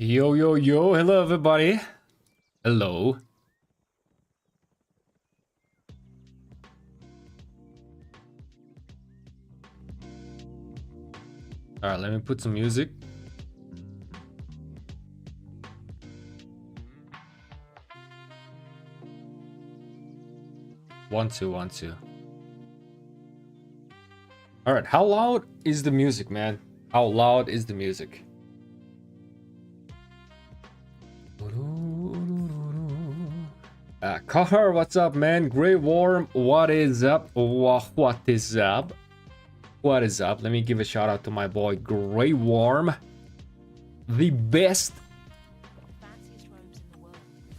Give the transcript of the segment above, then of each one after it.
Yo, yo, yo, hello everybody. Hello. Alright, let me put some music. One, two. Alright, how loud is the music, man? How loud is the music? Kahar, what's up, man? Grey Worm, what is up? What is up? What is up? Let me give a shout out to my boy Grey Worm, the best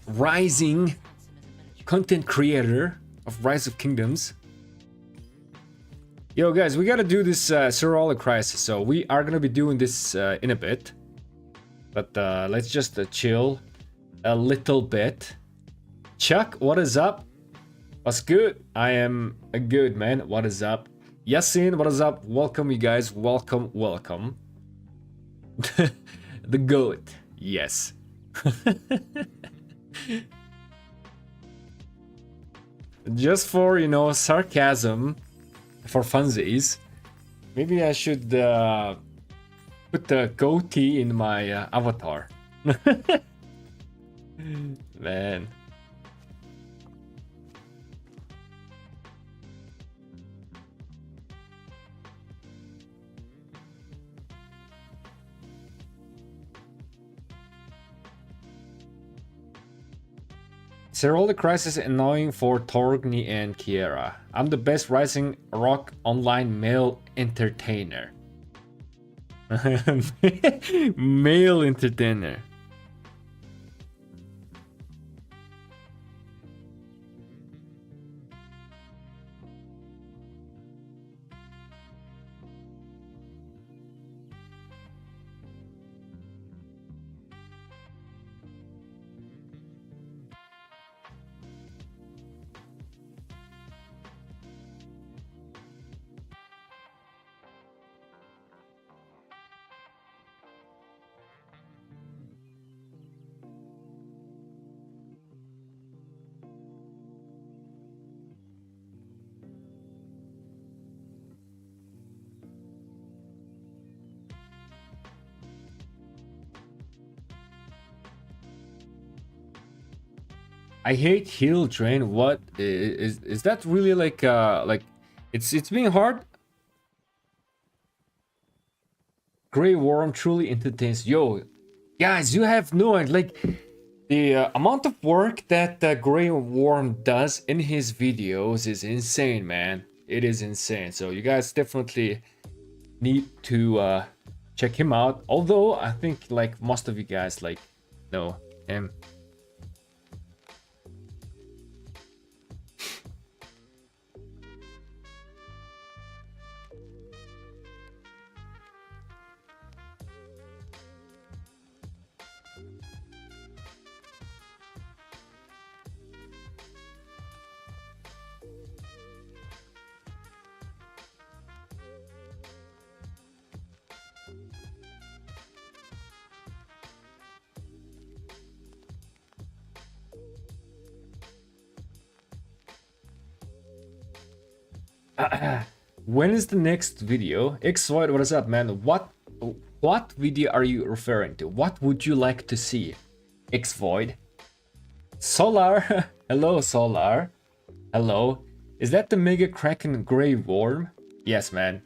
rising content creator of Rise of Kingdoms. Yo guys, we gotta do this Ceroli Crisis, so we are gonna be doing this in a bit. But let's just chill a little bit. Chuck, what is up? What's good? I am a good man. What is up? Yasin, what is up? Welcome you guys. Welcome, welcome. The goat. Yes. Just for, you know, sarcasm, for funsies, maybe I should put the goatee in my avatar. Man. Ceroli Crisis annoying for Torgny and Kiera. I'm the best rising rock online male entertainer. Male entertainer. I hate heal train. What is that really like it's being hard? Grey Worm truly entertains. Yo, guys, you have no idea. Like the amount of work that Grey Worm does in his videos is insane, man. It is insane. So you guys definitely need to check him out. Although I think like most of you guys like know him. When is the next video? X-Void, what is up, man? What video are you referring to? What would you like to see? X-Void. Solar. Hello, Solar. Hello. Is that the Mega Kraken Grey Worm? Yes, man.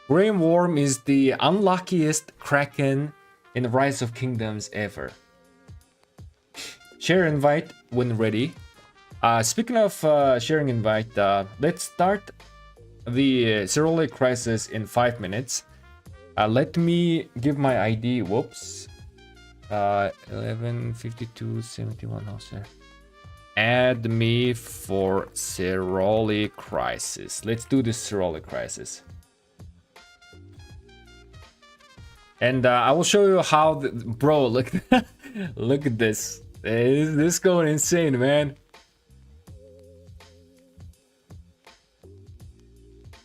Grey Worm is the unluckiest Kraken in Rise of Kingdoms ever. Share invite when ready. Speaking of sharing invite, let's start the Ceroli Crisis in 5 minutes. Let me give my ID. Whoops. 115271 also. Add me for Ceroli Crisis. Let's do this Ceroli Crisis. And I will show you how bro, look look at this. This is going insane, man.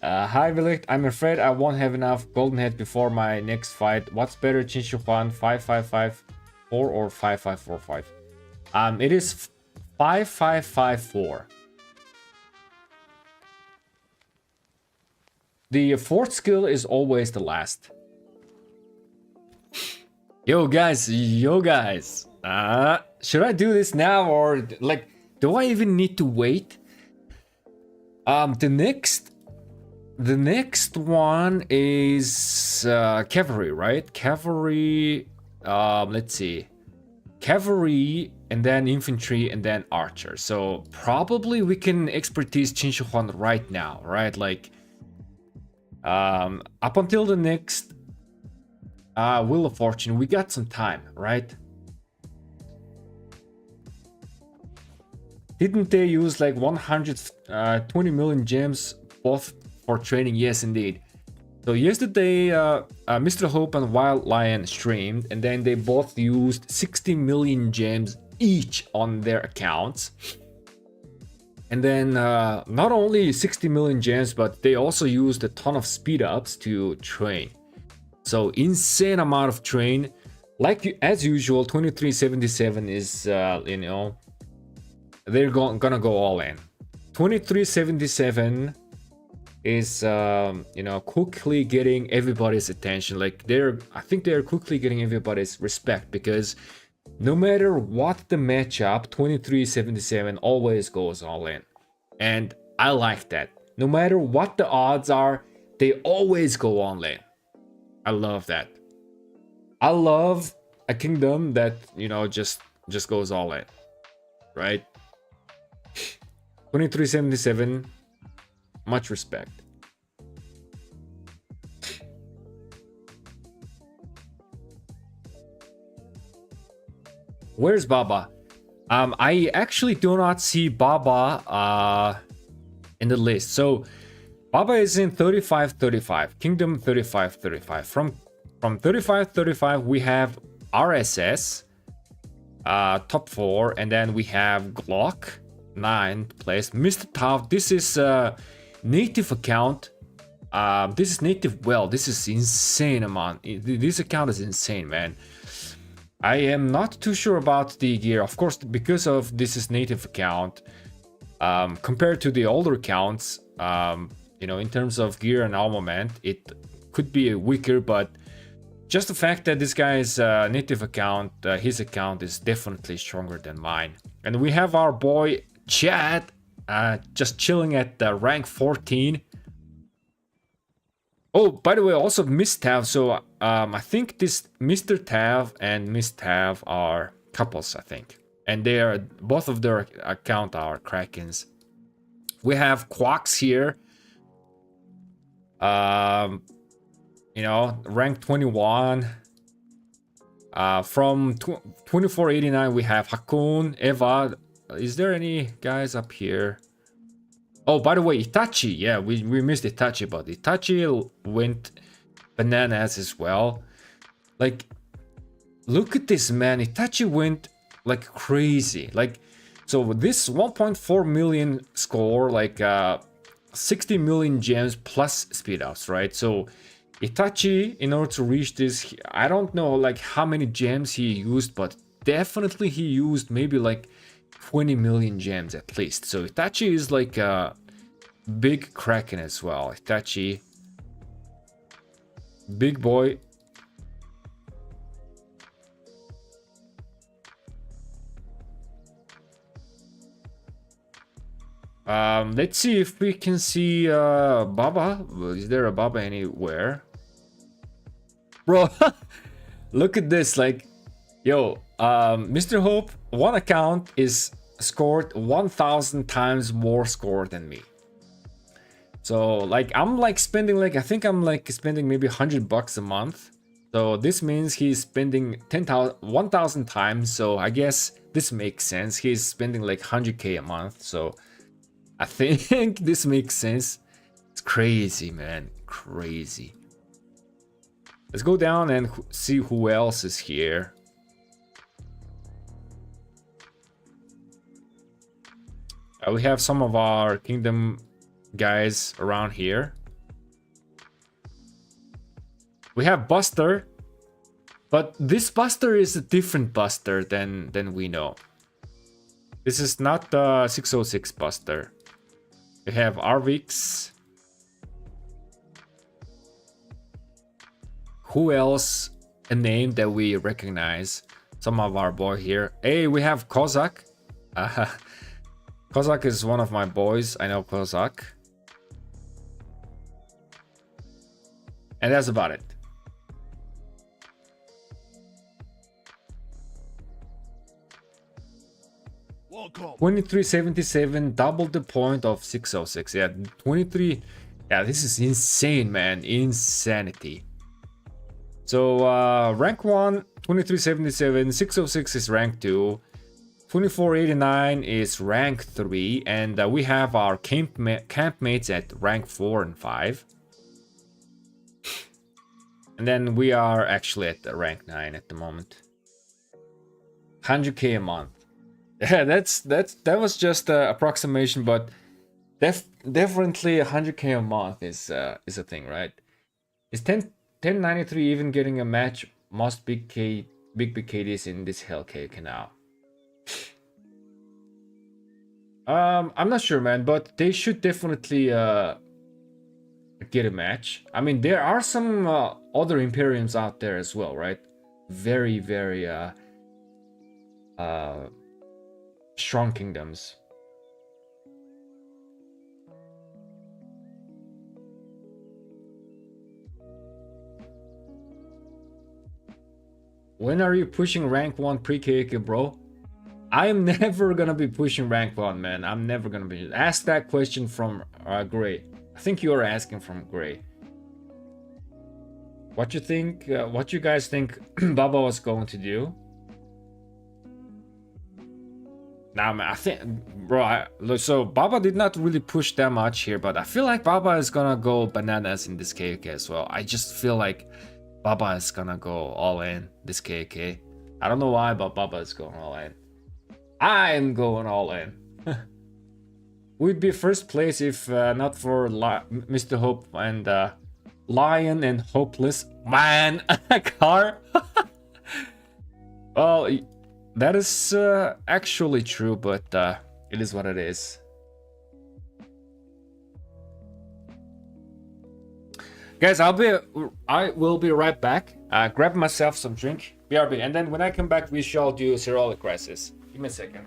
Hi Villic, I'm afraid I won't have enough golden head before my next fight. What's better, Chin Shi Huan 555 4 or 5545? It is 5554. The fourth skill is always the last. Yo guys, should I do this now, or like, do I even need to wait? The next one is cavalry, right? Cavalry, let's see. Cavalry, and then infantry, and then archer. So probably we can expertise Qin Shi Huang right now, right? Like, up until the next Wheel of Fortune, we got some time, right? Didn't they use like 120 million gems both for training? Yes, indeed. So yesterday, Mr. Hope and Wild Lion streamed, and then they both used 60 million gems each on their accounts. And then not only 60 million gems, but they also used a ton of speed ups to train. So insane amount of train. Like as usual, 2377 is, you know, they're gonna go all in. 2377 is, you know, quickly getting everybody's attention. Like I think they're quickly getting everybody's respect, because no matter what the matchup, 2377 always goes all in. And I like that. No matter what the odds are, they always go all in. I love that. I love a kingdom that, you know, just goes all in, right? 2377, much respect. Where's Baba? I actually do not see Baba in the list. So Baba is in 3535, Kingdom 3535. From 3535 we have RSS, top 4, and then we have Glock, 9th place. Mr. Tav, this is native account. This is native. Well, this is insane amount. This account is insane, man. I am not too sure about the gear, of course, because of this is native account. Compared to the older accounts, you know, in terms of gear and armament, it could be weaker, but just the fact that this guy's native account, his account is definitely stronger than mine. And we have our boy Chad, just chilling at rank 14. Oh, by the way, also Miss Tav. So I think this Mr. Tav and Miss Tav are couples, I think. And they are, both of their account are Krakens. We have Quacks here. You know, rank 21. From 2489 we have Hakun, Eva. Is there any guys up here? Oh, by the way, Itachi. Yeah, we missed Itachi, but Itachi went bananas as well. Like, look at this, man. Itachi went like crazy. Like, so this 1.4 million score, like 60 million gems plus speed ups, right? So Itachi, in order to reach this, I don't know like how many gems he used, but definitely he used maybe like 20 million gems at least. So Itachi is like a big Kraken as well. Itachi, big boy. Let's see if we can see Baba. Is there a Baba anywhere? Bro, look at this. Like, yo, Mr. Hope, one account is scored 1,000 times more score than me. So like I'm like spending like, I think I'm like spending maybe $100 a month. So this means he's spending 1,000 times. So I guess this makes sense. He's spending like 100k a month. So I think this makes sense. It's crazy, man. Crazy. Let's go down and see who else is here. We have some of our kingdom guys around here. We have Buster. But this buster is a different buster than we know. This is not the 606 buster. We have Arvix. Who else? A name that we recognize. Some of our boy here. Hey, we have Kozak. Kozak is one of my boys. I know Kozak. And that's about it. Welcome. 2377, double the point of 606. Yeah, 23. Yeah, this is insane, man. Insanity. So rank 1, 2377, 606 is rank 2, 2489 is rank 3, and we have our campmates at rank 4 and 5. And then we are actually at rank 9 at the moment. 100k a month. Yeah, that was just an approximation, but definitely 100k a month is a thing, right? Is 1093 even getting a match? Most big BKDs in this hell KVK now. I'm not sure, man, but they should definitely get a match. I mean, there are some other Imperiums out there as well, right? Very, very strong kingdoms. When are you pushing rank 1 pre-KVK, bro? I am never gonna be pushing rank 1, man. I'm never gonna be. Ask that question from Gray. I think you're asking from Gray. What you think? What you guys think Baba was going to do? Nah, man, I think, bro. So Baba did not really push that much here, but I feel like Baba is gonna go bananas in this KVK as well. I just feel like Baba is gonna go all in this KVK. I don't know why, but Baba is going all in. I'm going all in. We'd be first place if not for Mr. Hope and Lion and Hopeless. Man, car. Well, that is actually true, but it is what it is. Guys, I will be right back. Grab myself some drink, BRB, and then when I come back, we shall do Ceroli Crisis. Give me a second.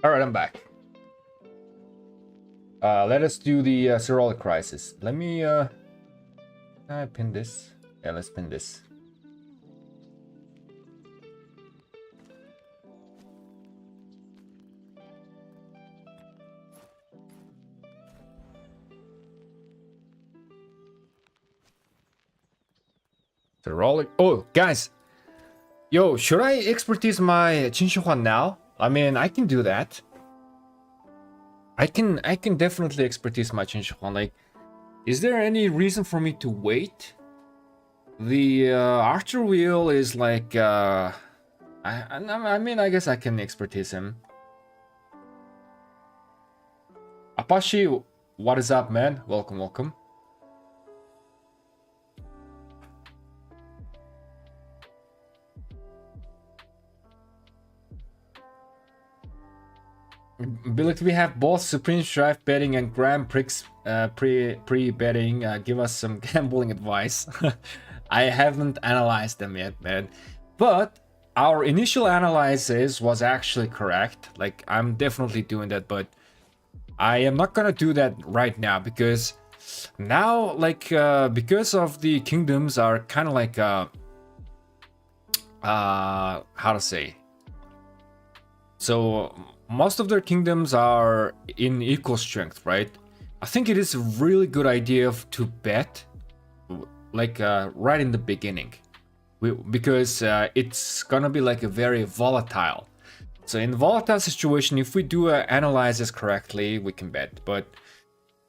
All right, I'm back. Let us do the Ceroli Crisis. Let me can I pin this? Yeah, let's pin this. Ceroli. Oh, guys. Yo, should I expertise my Qinshi now? I mean, I can do that. I can definitely expertise my Qinshi. Like, is there any reason for me to wait? The Archer Wheel is like I mean, I guess I can expertise him. Apache, what is up, man? Welcome, welcome. Billet, we have both Supreme Strife betting and Grand Prix pre-betting. Give us some gambling advice. I haven't analyzed them yet, man. But our initial analysis was actually correct. Like, I'm definitely doing that, but I am not gonna do that right now because now, like, because of the kingdoms are kind of like, how to say? So most of their kingdoms are in equal strength, right? I think it is a really good idea to bet, like, right in the beginning, because it's gonna be like a very volatile. So in volatile situation, if we do analyze this correctly, we can bet. But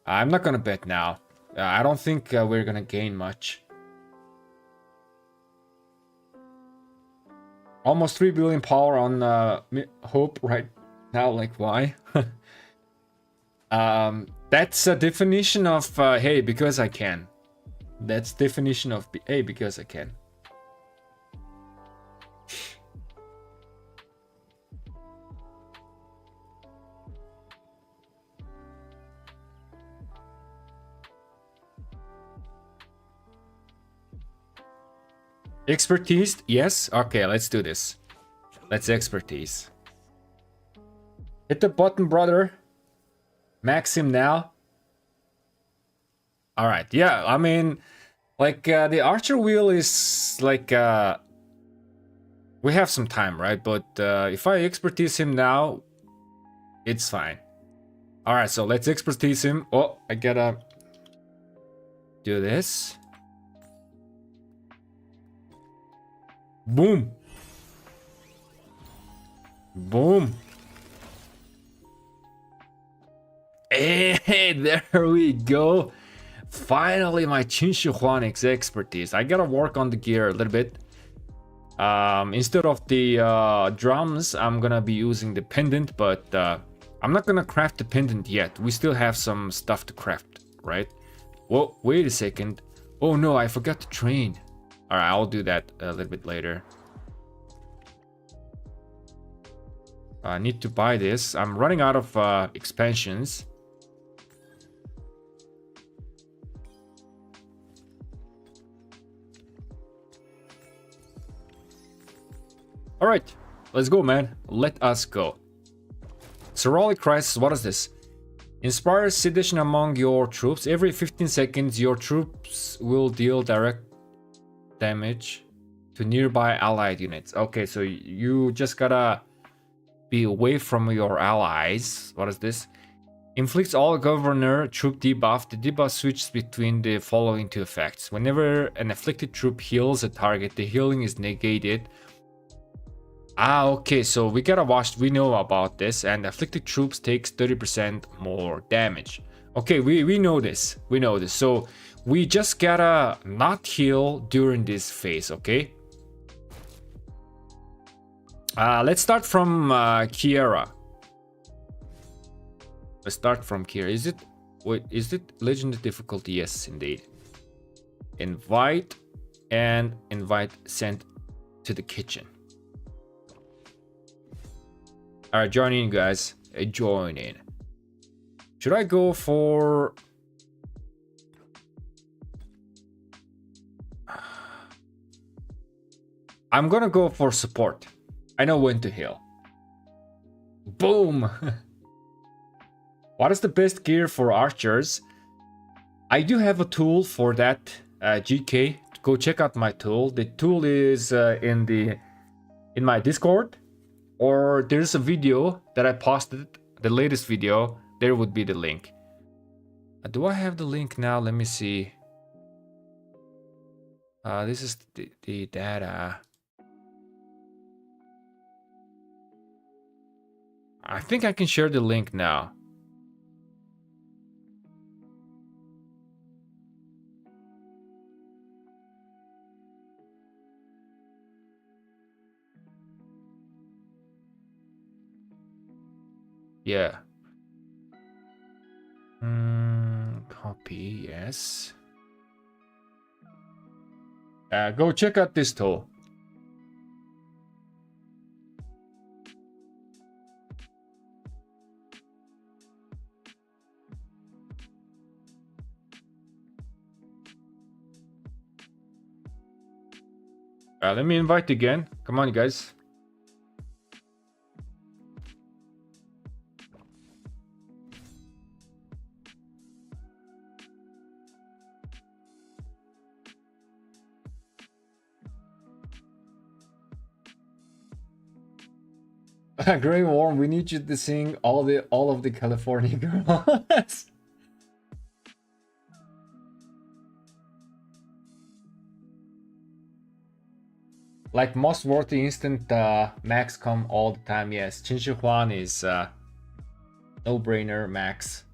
I'm not gonna bet now. I don't think we're gonna gain much. Almost 3 billion power on Hope right now. Like, why? That's a definition of hey, because I can. That's definition of hey, because I can. Expertise? Yes? Okay, let's do this. Let's expertise. Hit the button, brother. Max him now. Alright, yeah, I mean, like, the Archer Wheel is, like, we have some time, right? But if I expertise him now, it's fine. Alright, so let's expertise him. Oh, I gotta do this. Boom. Boom. Hey, there we go. Finally, my Qinshi Huanix expertise. I gotta work on the gear a little bit. Instead of the drums, I'm gonna be using the pendant, but I'm not gonna craft the pendant yet. We still have some stuff to craft, right? Whoa, wait a second. Oh no, I forgot to train. Alright, I'll do that a little bit later. I need to buy this. I'm running out of expansions. Alright, let's go, man. Let us go. Ceroli Crisis, what is this? Inspires sedition among your troops. Every 15 seconds, your troops will deal direct damage to nearby allied units. Okay, so you just gotta be away from your allies. What is this? Inflicts all governor troop debuff. The debuff switches between the following two effects. Whenever an afflicted troop heals a target, the healing is negated. Ah, okay, so we gotta watch. We know about this, and afflicted troops takes 30% more damage. Okay, we know this. We know this. So we just gotta not heal during this phase, okay? Let's start from Kiera. Let's start from Kiera. Is it? Wait, is it legendary difficulty? Yes, indeed. Invite and invite sent to the kitchen. Alright, join in, guys. Join in. Should I go for... I'm gonna go for support. I know when to heal. Boom! What is the best gear for archers? I do have a tool for that, GK. Go check out my tool. The tool is in my Discord, or there's a video that I posted, the latest video. There would be the link. Do I have the link now? Let me see. This is the data. I think I can share the link now. Yeah. Copy, yes. Go check out this tool. Let me invite again. Come on, you guys. Grey Worm, we need you to sing all of the California girls. Like most worthy instant max come all the time. Yes, Qin Shi Huan is no-brainer max.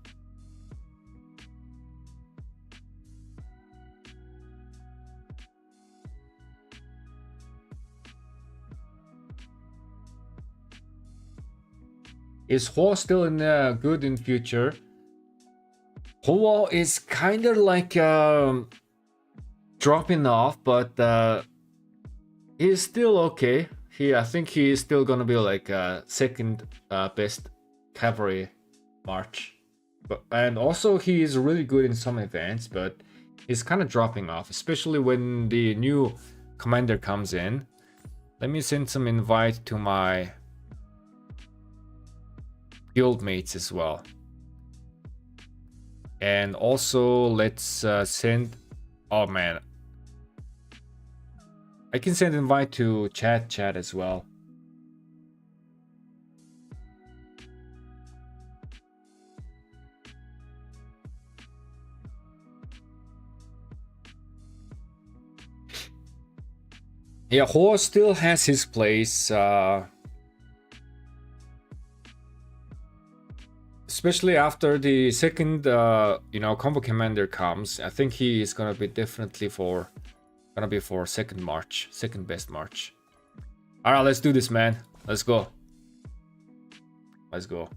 Is Huo still in good in future? Huo is kind of like dropping off, but he's still okay. I think he is still gonna be like second best cavalry march. And also he is really good in some events, but he's kind of dropping off, especially when the new commander comes in. Let me send some invite to my guildmates as well. And also let's send, oh man, I can send invite to chat as well. Yeah, Huo still has his place, especially after the second, combo commander comes. I think he is gonna be definitely for second march, second best march. All right, let's do this, man. Let's go. Let's go.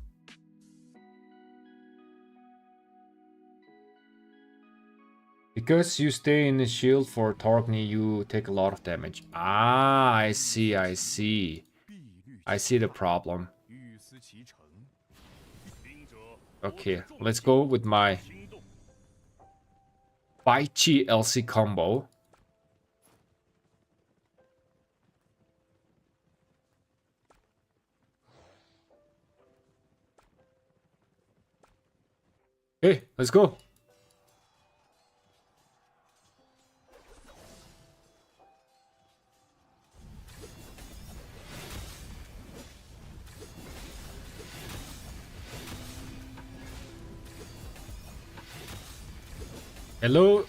Because you stay in the shield for Torgny, you take a lot of damage. Ah, I see. I see the problem. Okay, let's go with my Bai Chi LC combo. Hey, let's go. Hello.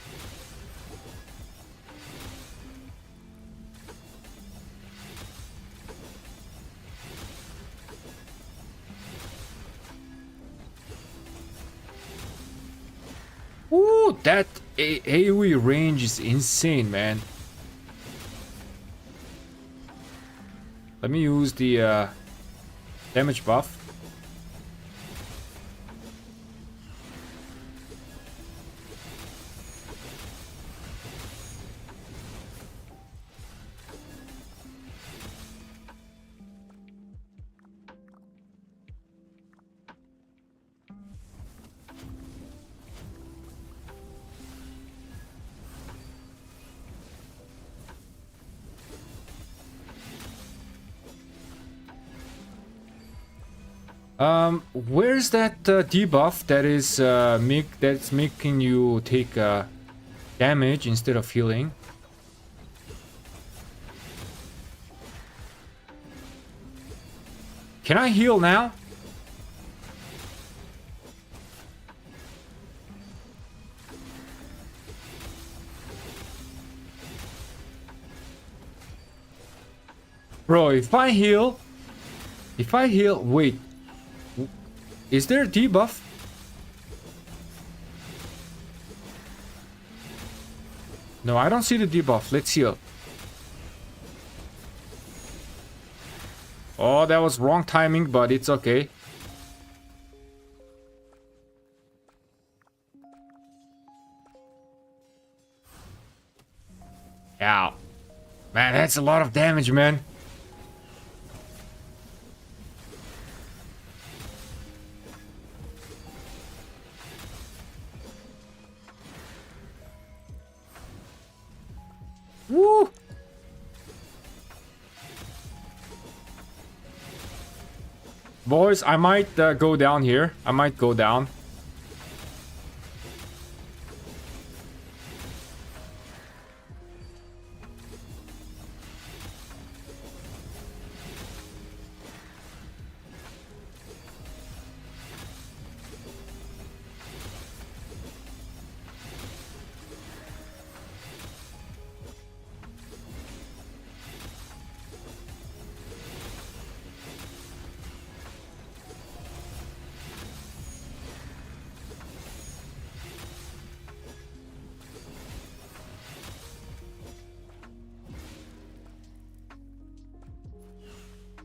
Ooh, that AoE range is insane, man. Let me use the damage buff. Where's that debuff that is that's making you take damage instead of healing? Can I heal now? Bro, if I heal, wait, is there a debuff? No, I don't see the debuff. Let's heal. Oh, that was wrong timing, but it's okay. Ow. Man, that's a lot of damage, man. Woo! Boys, I might go down here. I might go down.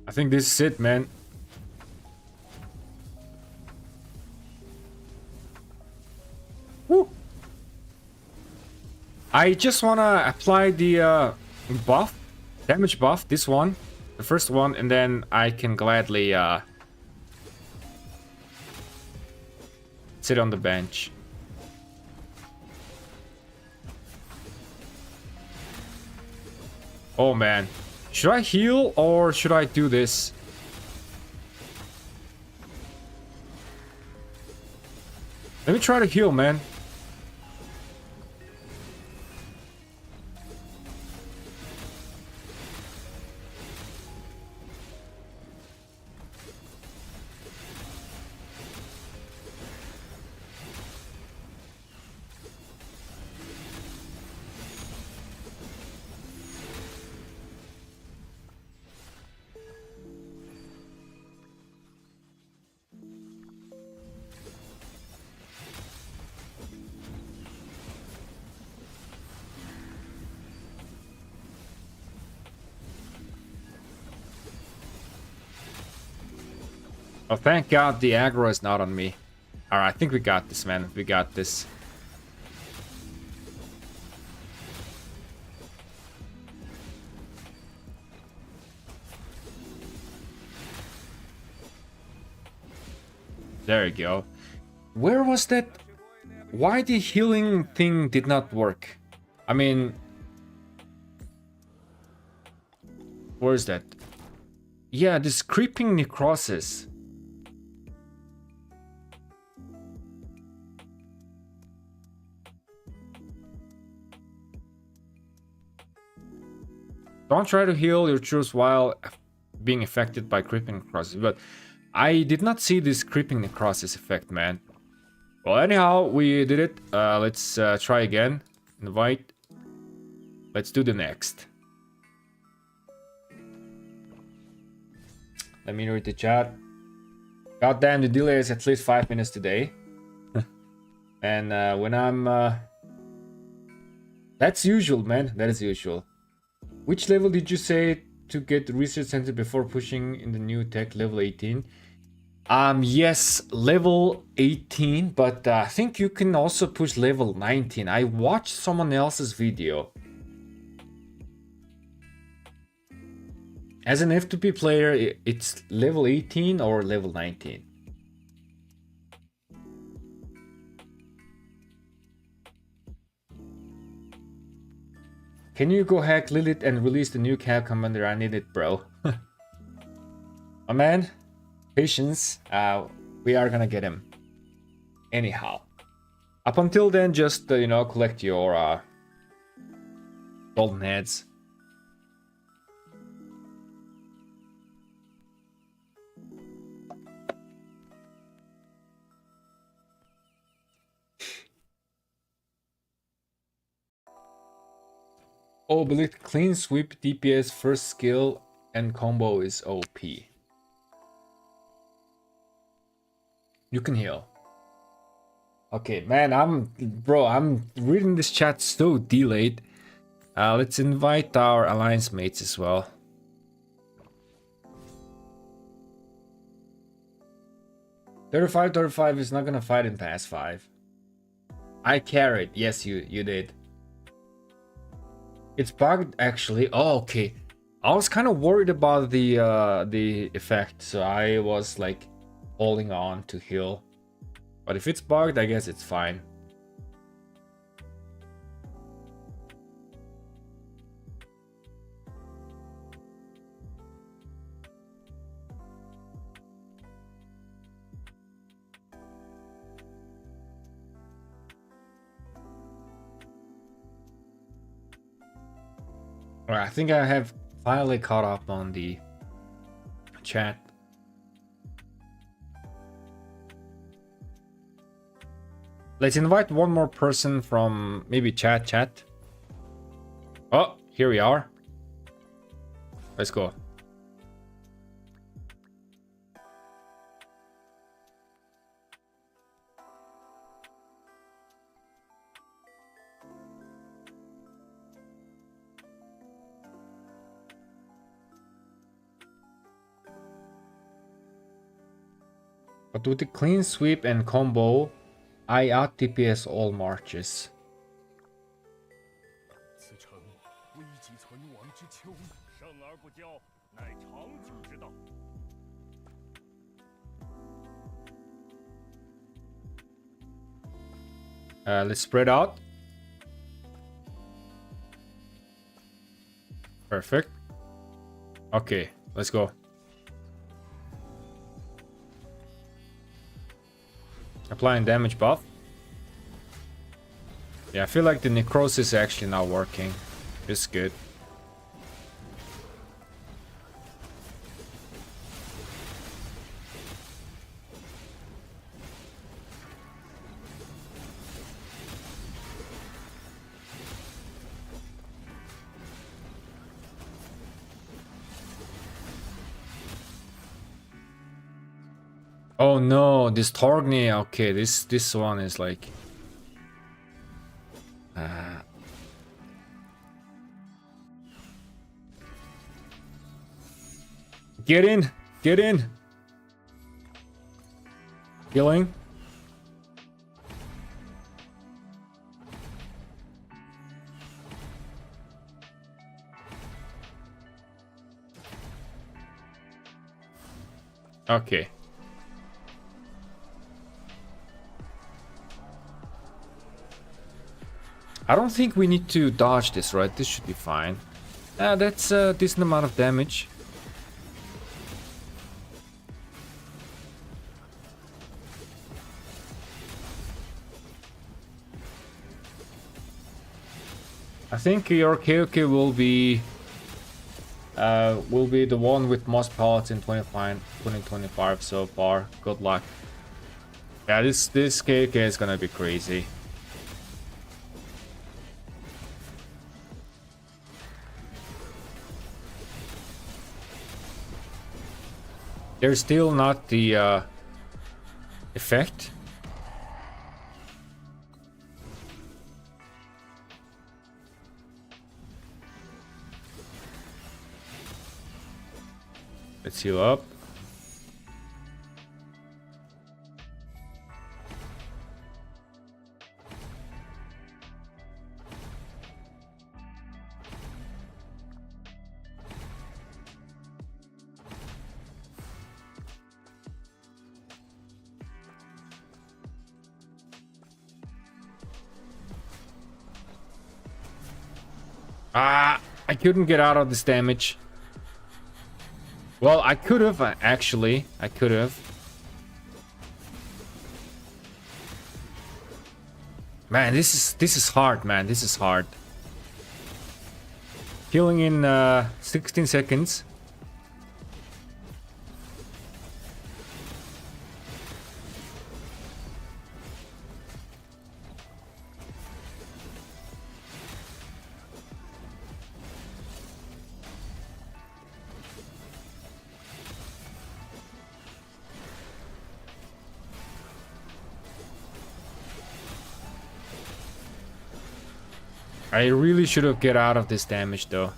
I think this is it, man. Woo! I just wanna apply the buff, damage buff, this one, the first one, and then I can gladly sit on the bench. Oh man. Should I heal or should I do this? Let me try to heal, man. Oh, thank God the aggro is not on me. Alright, I think we got this, man. We got this. There you go. Where was that? Why the healing thing did not work? I mean... Where is that? Yeah, this creeping necrosis. Don't try to heal your troops while being affected by creeping necrosis. But I did not see this creeping necrosis effect, man. Well, anyhow, we did it. Let's try again. Invite. Let's do the next. Let me read the chat. God damn, the delay is at least 5 minutes today. And when I'm... That's usual, man. That is usual. Which level did you say to get the research center before pushing in the new tech? Level 18? Yes, level 18, but I think you can also push level 19. I watched someone else's video. As an F2P player, it's level 18 or level 19. Can you go hack Lilith and release the new cab commander? I need it, bro. My man, Patience. We are gonna get him. Anyhow. Up until then, just, you know, collect your golden heads. Oh, but clean sweep, DPS, first skill, and combo is OP. You can heal. Okay, man, I'm reading this chat so delayed. Let's invite our alliance mates as well. $35 is not gonna fight in pass 5. I carried. Yes, you did. It's bugged actually. Oh, okay. I was kind of worried about the effect, so I was like holding on to heal. But if it's bugged, I guess it's fine. Alright, I think I have finally caught up on the chat. Let's invite one more person from maybe chat. Oh, here we are. Let's go. But with the clean sweep and combo, I out DPS all marches. Let's spread out. Perfect. Okay, let's go. Applying damage buff. Yeah, I feel like the necrosis is actually not working. It's good. Oh no, this Torgny. Okay, this one is like get in. Healing. Okay. I don't think we need to dodge this, right? This should be fine. That's a decent amount of damage. I think your KVK will be the one with most pallets in 2025 so far. Good luck. Yeah, this KVK is gonna be crazy. There's still not the effect. Let's heal up. I couldn't get out of this damage. Well, I could have actually. I could have. Man, this is hard, man. This is hard. Healing in 16 seconds. I really should have get out of this damage though.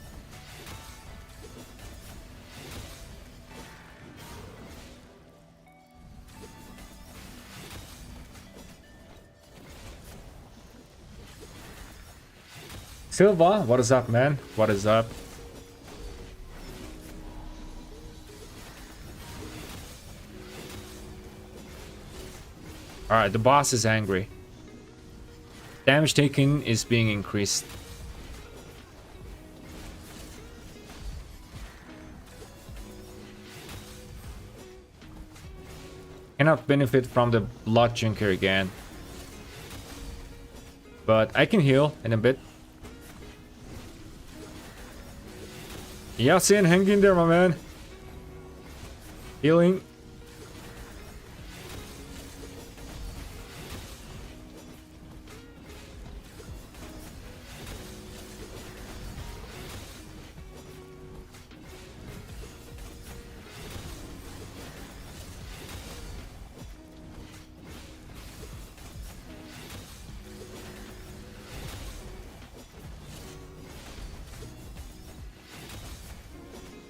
Silva, what is up, man? What is up? Alright, the boss is angry. Damage taken is being increased. Cannot benefit from the blood junker again. But I can heal in a bit. Yasin, hang in there, my man. Healing.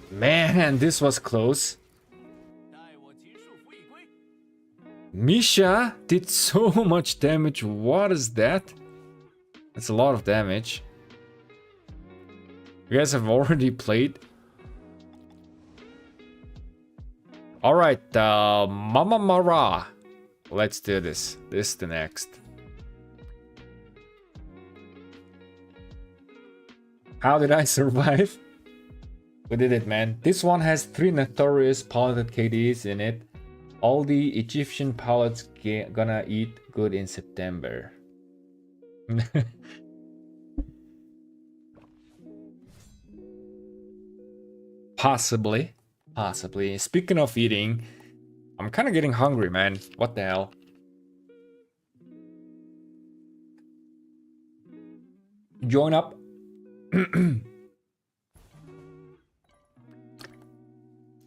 Man, this was close. Misha did so much damage. What is that? That's a lot of damage. You guys have already played. Alright, Mama Mara. Let's do this. This is the next. How did I survive? We did it, man. This one has 3 notorious piloted KDs in it. All the Egyptian pilots gonna eat good in September. Possibly. Possibly. Speaking of eating, I'm kind of getting hungry, man. What the hell? Join up.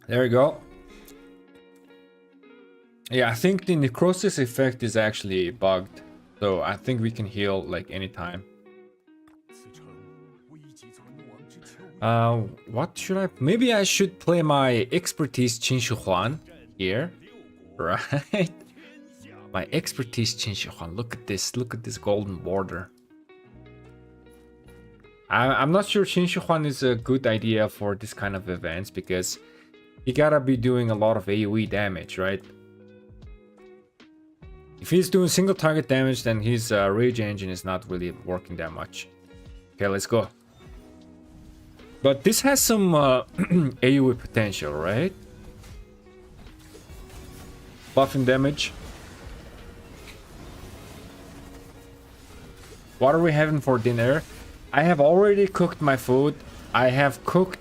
There we go. Yeah, I think the necrosis effect is actually bugged. So I think we can heal like anytime. What should I... Maybe I should play my expertise Qinshu Huan here. Right? My expertise Qinshu Huan. Look at this. Look at this golden border. I'm not sure Qinshu Huan is a good idea for this kind of events because you gotta be doing a lot of AoE damage, right? If he's doing single target damage, then his rage engine is not really working that much. Okay, let's go. But this has some AoE potential, right? Buffing damage. What are we having for dinner? I have already cooked my food. I have cooked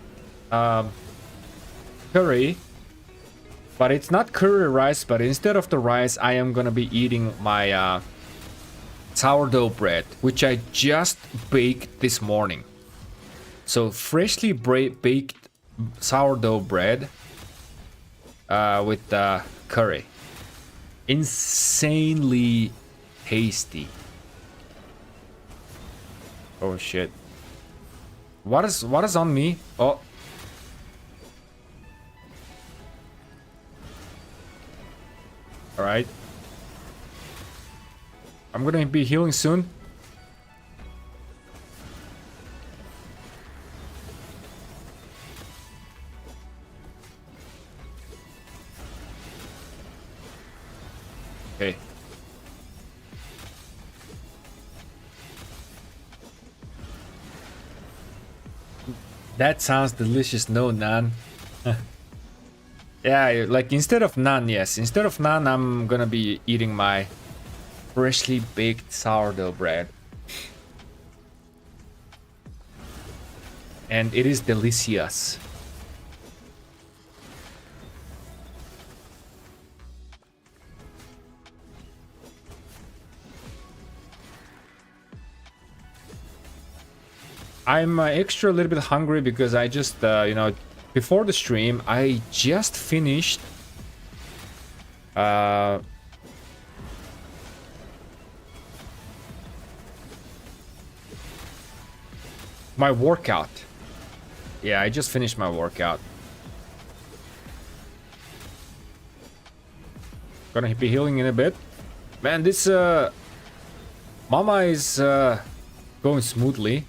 curry. But it's not curry rice, but instead of the rice, I am gonna be eating my sourdough bread, which I just baked this morning. So freshly baked sourdough bread with curry. Insanely tasty. Oh shit. What is on me? Oh. Alright. I'm gonna be healing soon. Okay. That sounds delicious, no, Nan. Yeah, like instead of naan, yes. Instead of naan, I'm gonna be eating my freshly baked sourdough bread. And it is delicious. I'm extra a little bit hungry because I just, you know, before the stream, I just finished my workout. Yeah, I just finished my workout. Gonna be healing in a bit. Man, this Mama is going smoothly.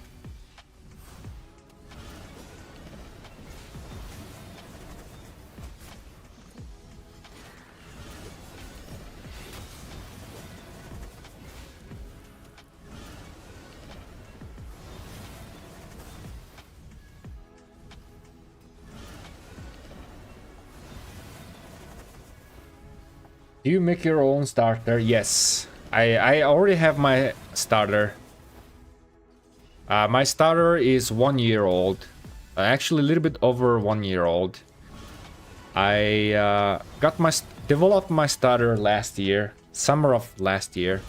Do you make your own starter? Yes. I already have my starter. My starter is 1 year old. Actually, a little bit over 1 year old. I developed my starter last year, summer of last year.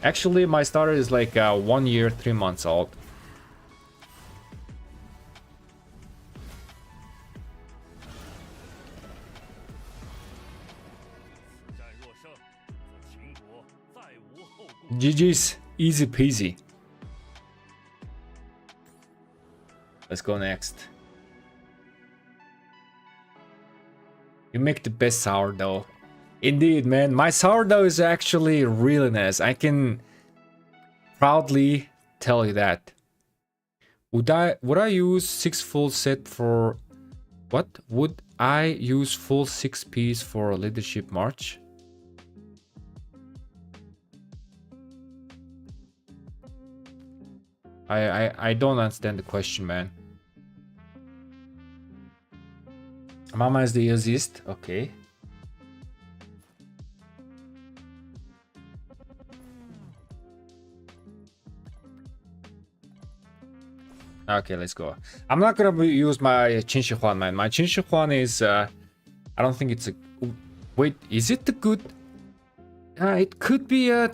Actually, my starter is like 1 year, 3 months old. GG's, easy peasy. Let's go next. You make the best sourdough. Indeed, man. My sourdough is actually really nice. I can proudly tell you that. Would I use 6 full set for what? Would I use full 6 piece for a leadership march? I don't understand the question, man. Mama is the easiest. Okay. Okay, let's go. I'm not gonna use my Qin Huan, man. My Qin Huan is I don't think it's a... Wait, is it the good... it could be a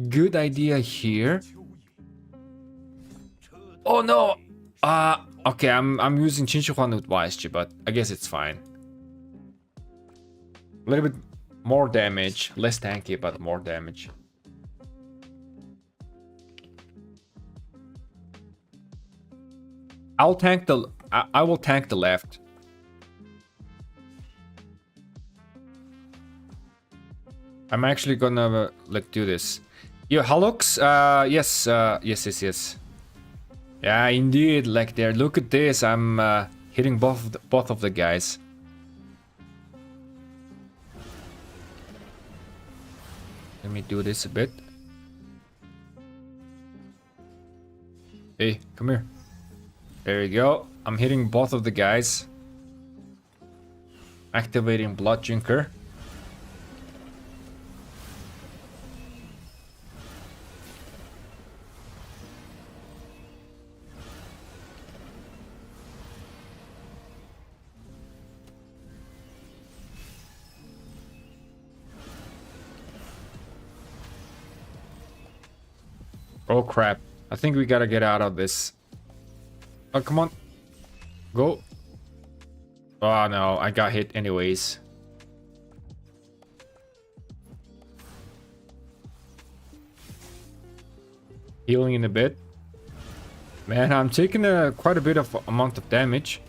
good idea here. Oh no! Okay, I'm using Qin Huan with YSG, but I guess it's fine. A little bit more damage, less tanky, but more damage. I will tank the left. I'm actually gonna like do this. Yo, Halux, yes. Yeah, indeed, like there. Look at this. I'm hitting both of the guys. Let me do this a bit. Hey, come here. There you go. I'm hitting both of the guys. Activating Blood Drinker. Oh crap. I think we gotta get out of this. Oh, come on. Go. Oh no, I got hit anyways. Healing in a bit. Man, I'm taking quite a bit of amount of damage.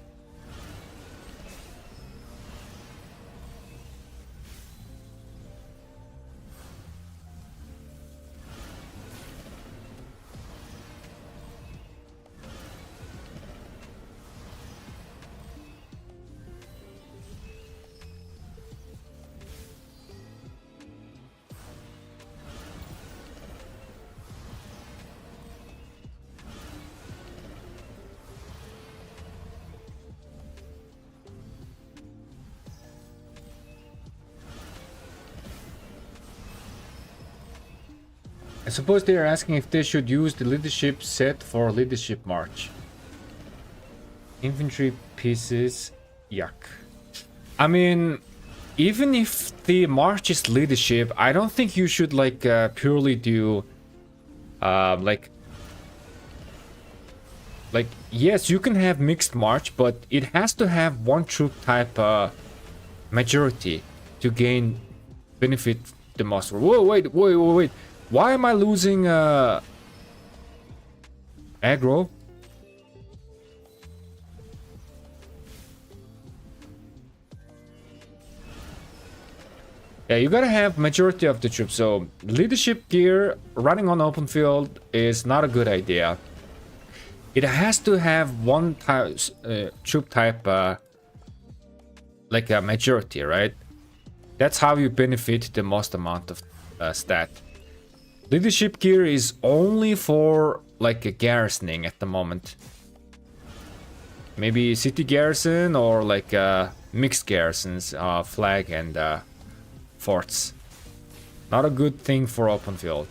I suppose they are asking if they should use the leadership set for leadership march. Infantry pieces, yuck. I mean, even if the march is leadership, I don't think you should like purely do like yes, you can have mixed march, but it has to have one troop type majority to gain benefit the most. Whoa, wait. Why am I losing aggro? Yeah, you gotta have majority of the troops. So leadership gear running on open field is not a good idea. It has to have one type, troop type, like a majority, right? That's how you benefit the most amount of stat. Leadership gear is only for like a garrisoning at the moment. Maybe city garrison or like mixed garrisons, flag and forts. Not a good thing for open field.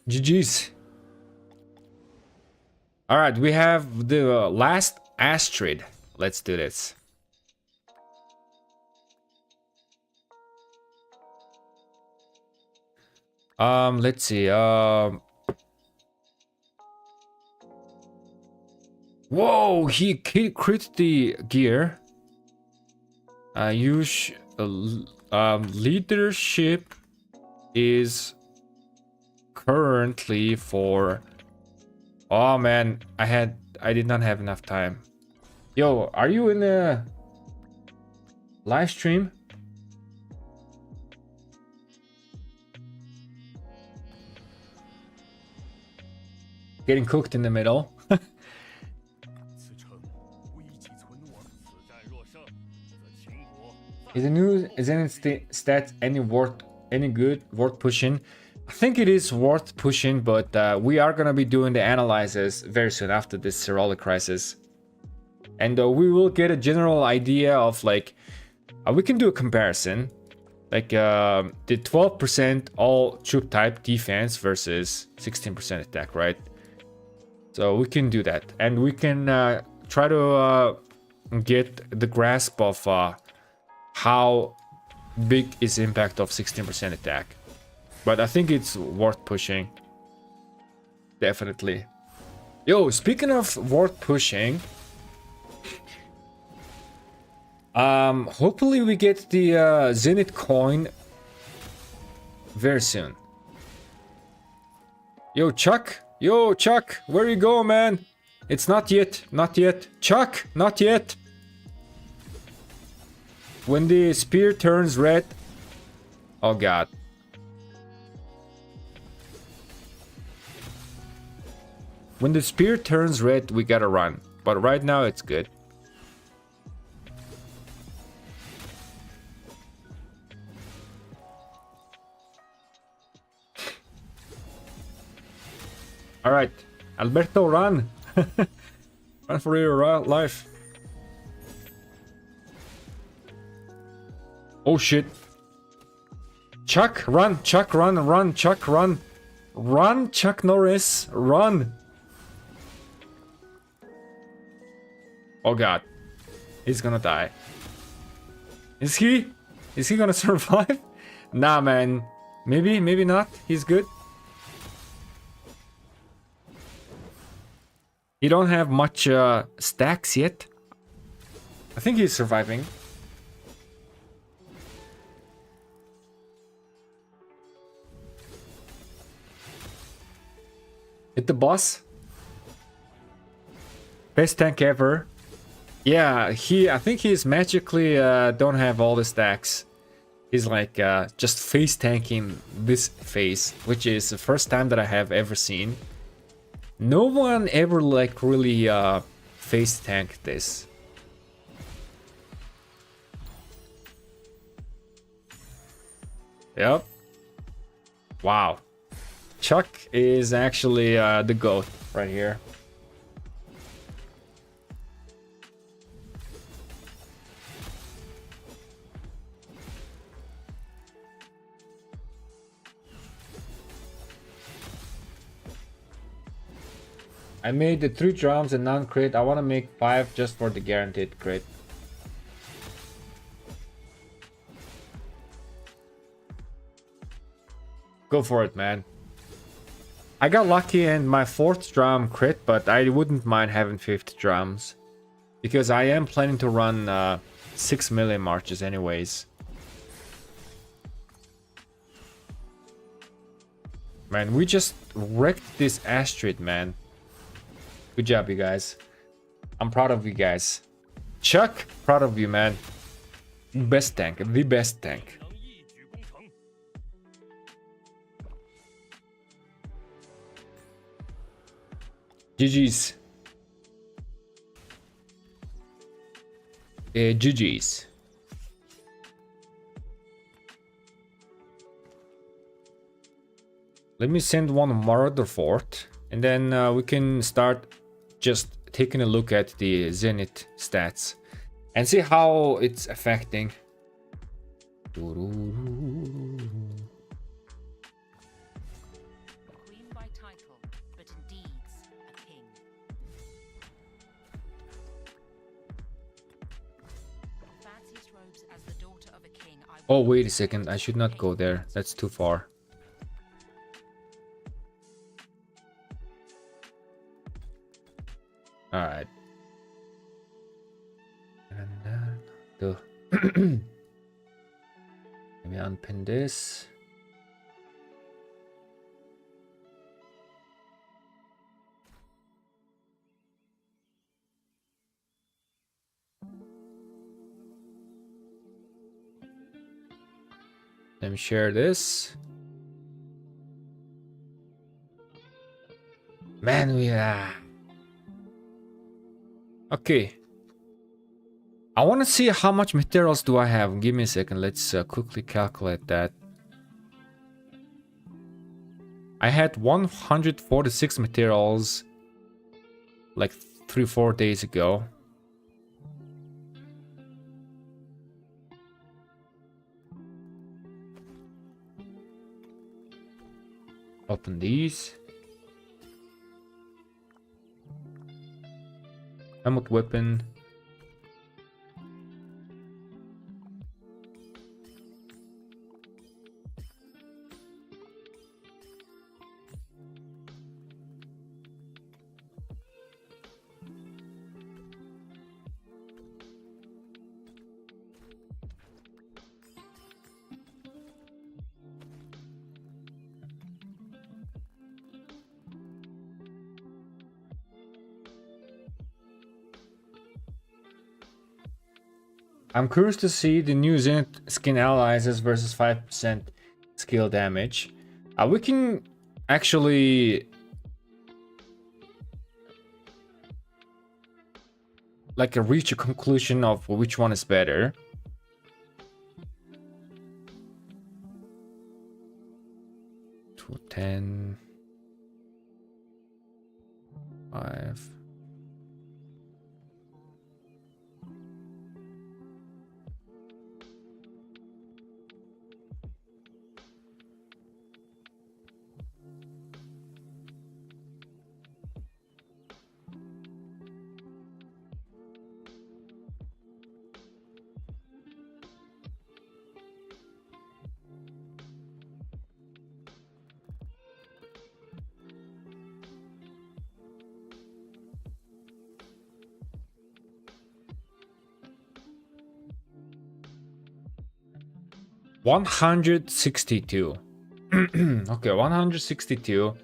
GG's. All right, we have the last Astrid. Let's do this. Let's see. Whoa, he crit the gear. Leadership is currently for... Oh man, I did not have enough time. Yo, are you in the live stream? Getting cooked in the middle. Is the new Zenith stats any good worth pushing? I think it is worth pushing, but we are gonna be doing the analysis very soon after this Ceroli Crisis, and we will get a general idea of like we can do a comparison, like the 12% all troop type defense versus 16% attack, right? So we can do that, and we can try to get the grasp of how big is the impact of 16% attack. But I think it's worth pushing. Definitely. Yo, speaking of worth pushing, hopefully we get the Zenith coin very soon. Yo, Chuck, where you go, man? It's not yet. Chuck, not yet. When the spear turns red. Oh god. When the spear turns red, we gotta run. But right now, it's good. Alright, Alberto, run! Run for your life. Oh shit. Chuck, run! Chuck, run! Chuck, run! Run, Chuck Norris, run! Oh god. He's gonna die. Is he? Is he gonna survive? Nah, man. Maybe not. He's good. He don't have much stacks yet. I think he's surviving. Hit the boss. Best tank ever. Yeah, I think he's magically don't have all the stacks. He's like just face tanking this phase, which is the first time that I have ever seen. No one ever like really face tanked this. Yep. Wow. Chuck is actually the GOAT right here. I made the 3 drums and non-crit. I want to make 5 just for the guaranteed crit. Go for it, man. I got lucky and my 4th drum crit, but I wouldn't mind having 5th drums. Because I am planning to run 6 million marches anyways. Man, we just wrecked this Astrid, man. Good job, you guys. I'm proud of you guys. Chuck, proud of you, man. Best tank, the best tank. GG's. GG's. Let me send one Marauder Fort, and then we can start just taking a look at the Zenith stats and see how it's affecting. Queen by title, but in deeds a king. Fanciest robes as the daughter of a king. Oh, wait a second. I should not go there. That's too far. All right. And then let me unpin this. Let me share this. Man, we okay. I want to see how much materials do I have. Give me a second. Let's quickly calculate that. I had 146 materials like 3-4 days ago. Open these. Amok weapon. I'm curious to see the new Zenith skin allies versus 5% skill damage. We can actually like reach a conclusion of which one is better. To 10, 5. $162. Okay, 162.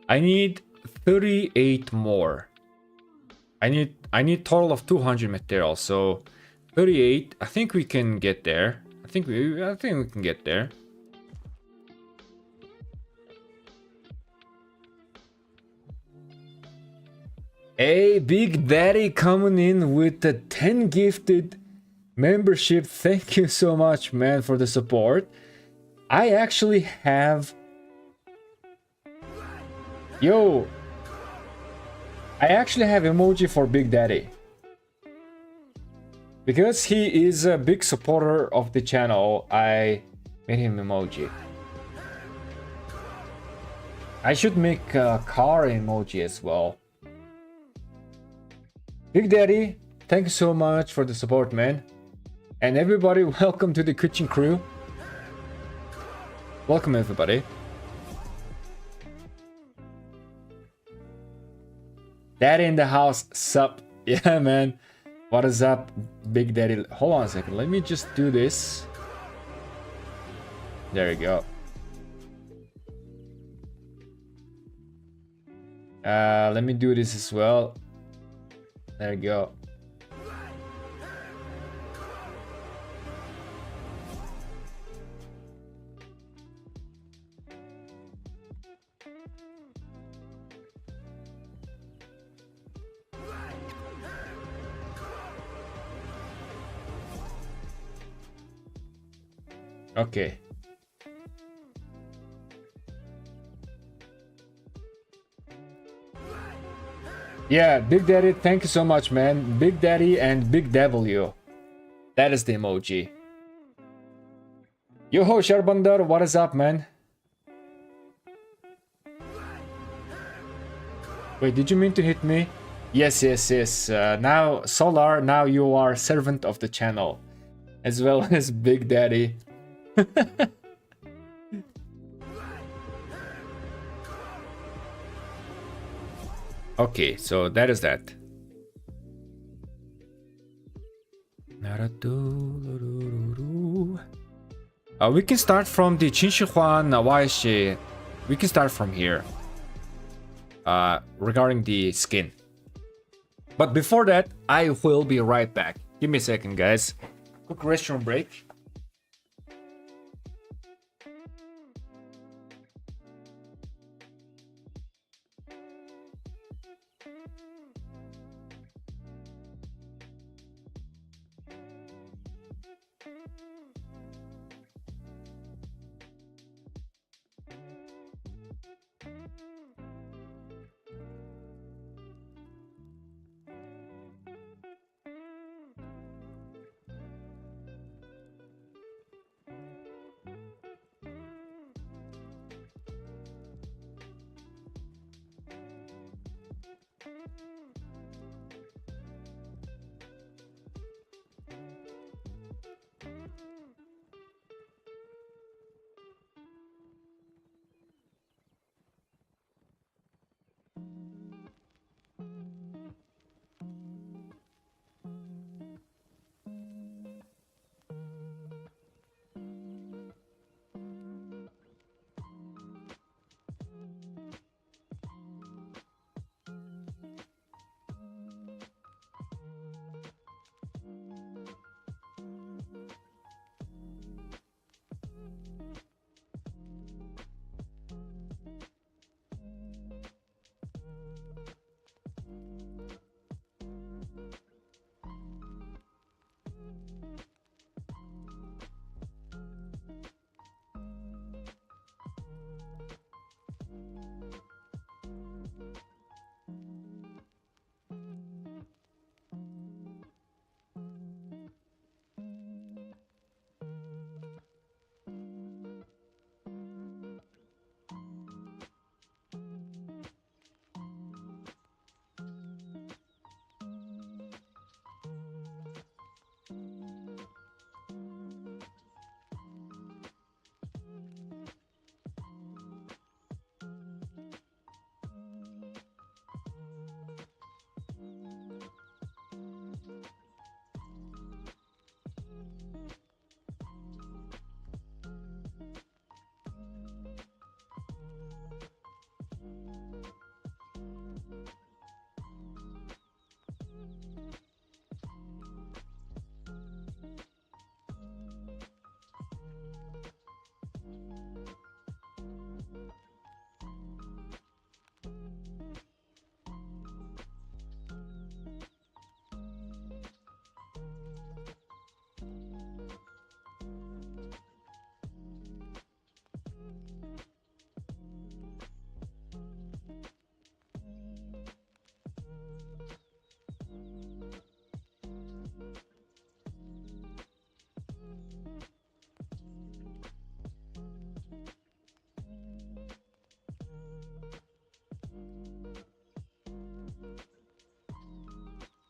I need 38 more. I need total of 200 materials. So 38. I think we can get there. I think we can get there. Hey, Big Daddy coming in with the 10 gifted membership. Thank you so much, man, for the support. I actually have... Yo! I actually have emoji for Big Daddy. Because he is a big supporter of the channel, I made him emoji. I should make a car emoji as well. Big Daddy, thank you so much for the support, man. And everybody, welcome to the kitchen crew. Welcome, everybody. Daddy in the house, sup? Yeah, man. What is up, Big Daddy? Hold on a second. Let me just do this. There you go. Let me do this as well. There you go. Okay. Yeah, Big Daddy, thank you so much, man. Big Daddy and Big W. That is the emoji. Yo-ho, Sharbandar, what is up, man? Wait, did you mean to hit me? Yes, yes, yes. Now, Solar, now you are servant of the channel. As well as Big Daddy. Okay, so that is that. We can start from the Chinshihuan Nawaishi. We can start from here. Regarding the skin. But before that, I will be right back. Give me a second, guys. Quick restroom break.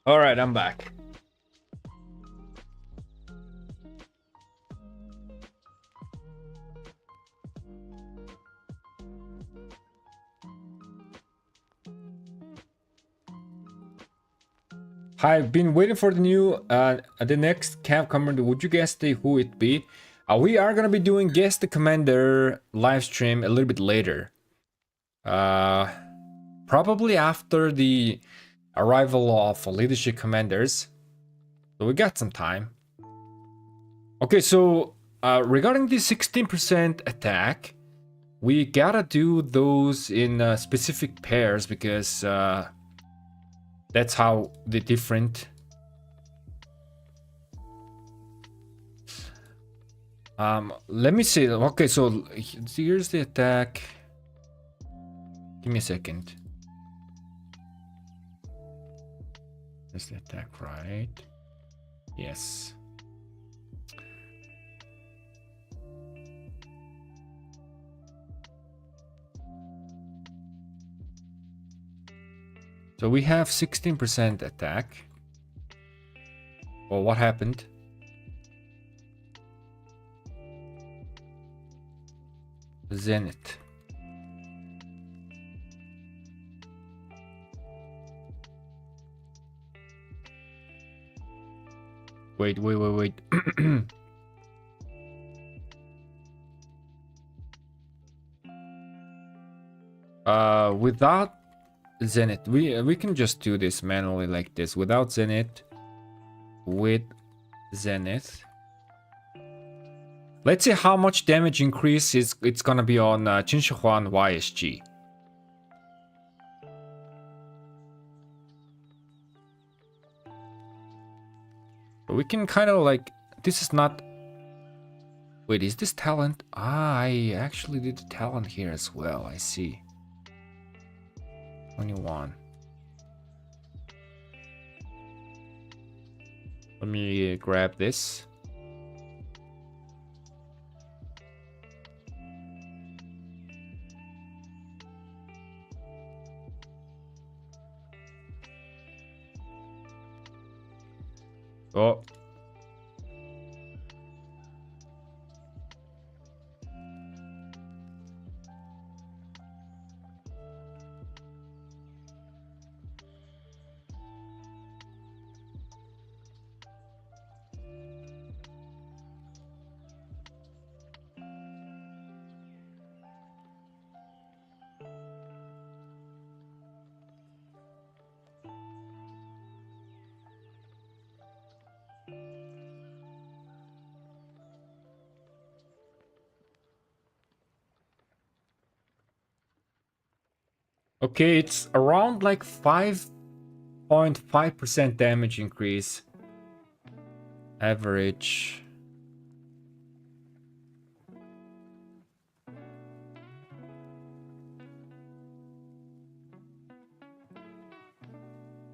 All right, I'm back. I've been waiting for the next camp commander. Would you guess who it be? We are gonna be doing Guess the Commander live stream a little bit later. Probably after the arrival of leadership commanders. So we got some time. Okay, so regarding the 16% attack, we gotta do those in specific pairs because that's how the different. Let me see. Okay, so here's the attack. Give me a second. Is the attack right? Yes. So we have 16% attack. Well, what happened? Zenith. Wait. Without Zenith, we can just do this manually like this. Without Zenith, with Zenith. Let's see how much damage increase it's gonna be on Qinshi YSG. We can kind of like, this is not. Wait, is this talent? Ah, I actually did the talent here as well. I see. 21. Let me grab this. Oh. Okay, it's around like 5.5% damage increase. Average.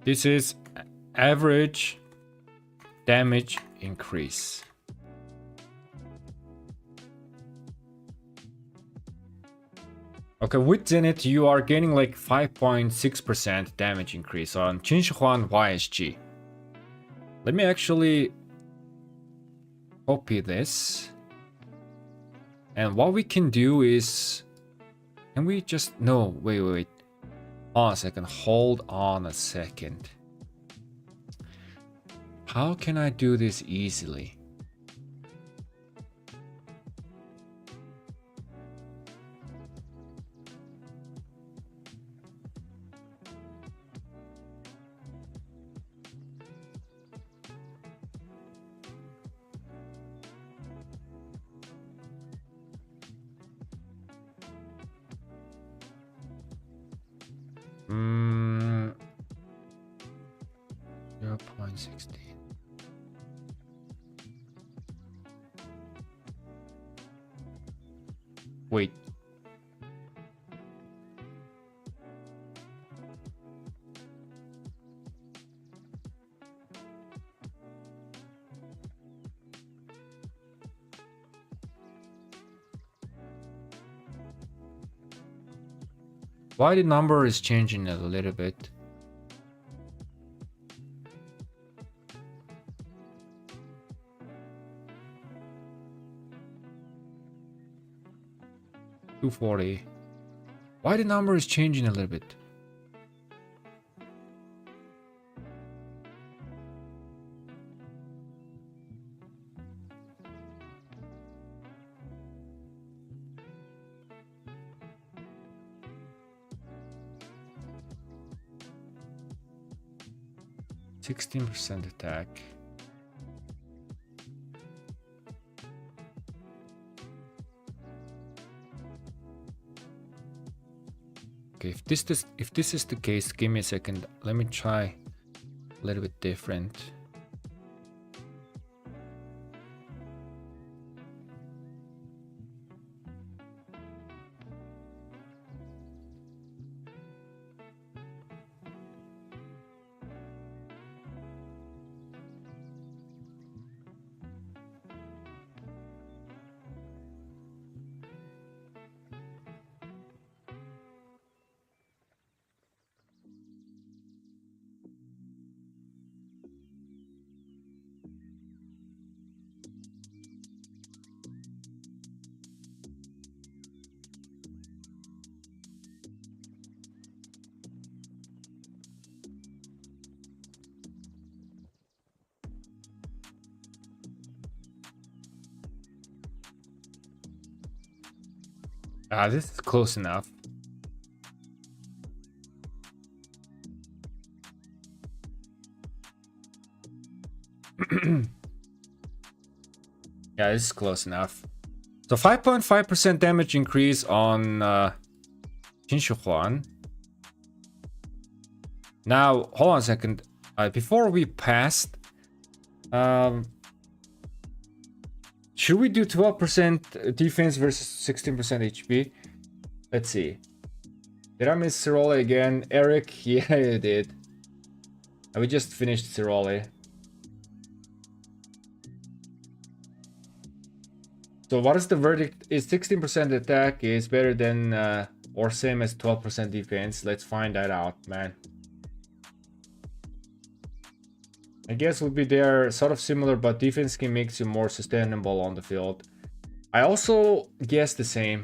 This is average damage increase. Okay, with Zenith, you are gaining like 5.6% damage increase on Qinshi YSG. Let me actually copy this. And what we can do is... Can we just... No, wait. Hold on a second. Hold on a second. How can I do this easily? Hmm. 0.16. Wait. Why the number is changing a little bit? 240. Why the number is changing a little bit? %16 attack. Okay, if this is the case, give me a second. Let me try a little bit different. This is close enough. Yeah, this is close enough. So 5.5% damage increase on Jinshuhuan. Now, hold on a second. Before we passed, should we do 12% defense versus 16% HP? Let's see. Did I miss Ceroli again? Eric, yeah, you did. We just finished Ceroli. So what is the verdict? Is 16% attack is better than or same as 12% defense? Let's find that out, man. I guess would be they're sort of similar, but defense can make you more sustainable on the field. I also guess the same.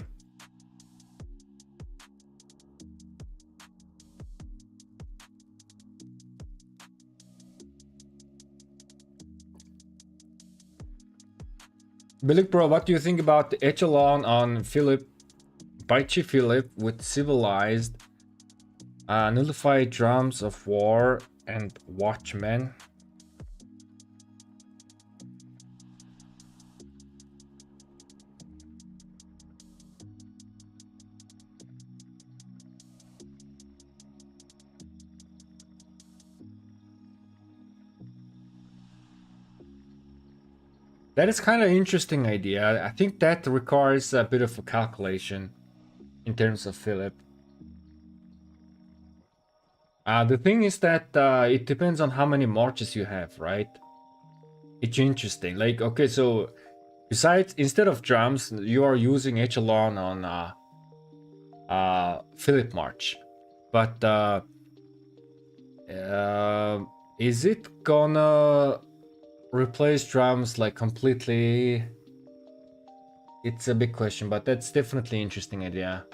Bilik Bro, what do you think about the echelon on Philip, Baichi Philip with civilized, nullified drums of war and watchmen? That is kind of interesting idea. I think that requires a bit of a calculation in terms of Philip. The thing is that it depends on how many marches you have, right? It's interesting. Like, okay, so besides, instead of drums, you are using echelon on Philip March. But is it gonna replace drums like completely? It's a big question, but that's definitely interesting idea.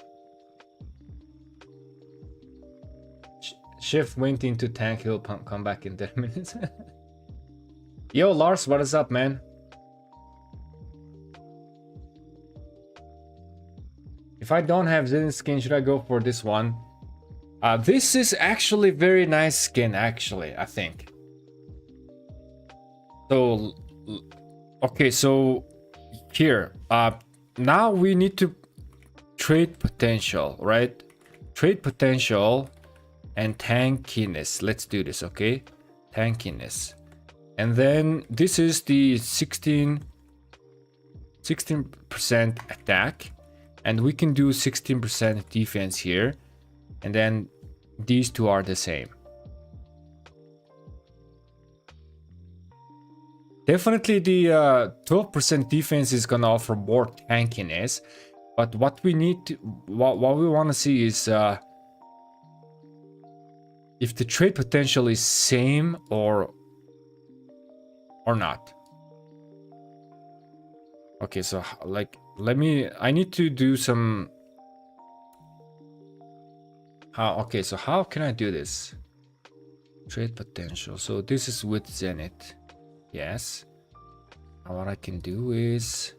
Chef went into tank, he'll come back in 10 minutes. Yo Lars, what is up, man? If I don't have Zenith skin, should I go for this one? This is actually very nice skin, actually, I think. So, okay, so here, now we need to trade potential, right? Trade potential and tankiness. Let's do this, okay? Tankiness. And then this is the 16% attack. And we can do 16% defense here. And then these two are the same. Definitely the 12% defense is gonna offer more tankiness, but what we need to, what we want to see is if the trade potential is same or not. Okay, so like I need to do some How? Okay, so how can I do this? Trade potential. So this is with Zenith. Yes. Now what I can do is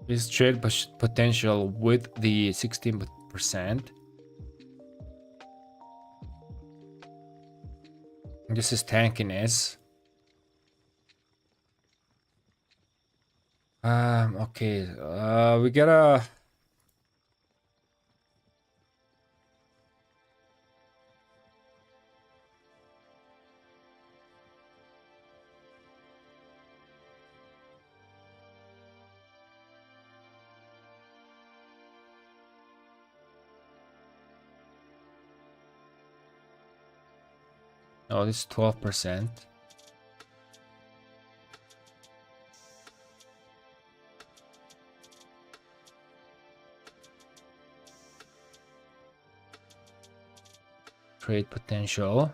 this trade potential with the 16%. This is tankiness. Okay. We gotta. Oh, this is 12%. Trade potential.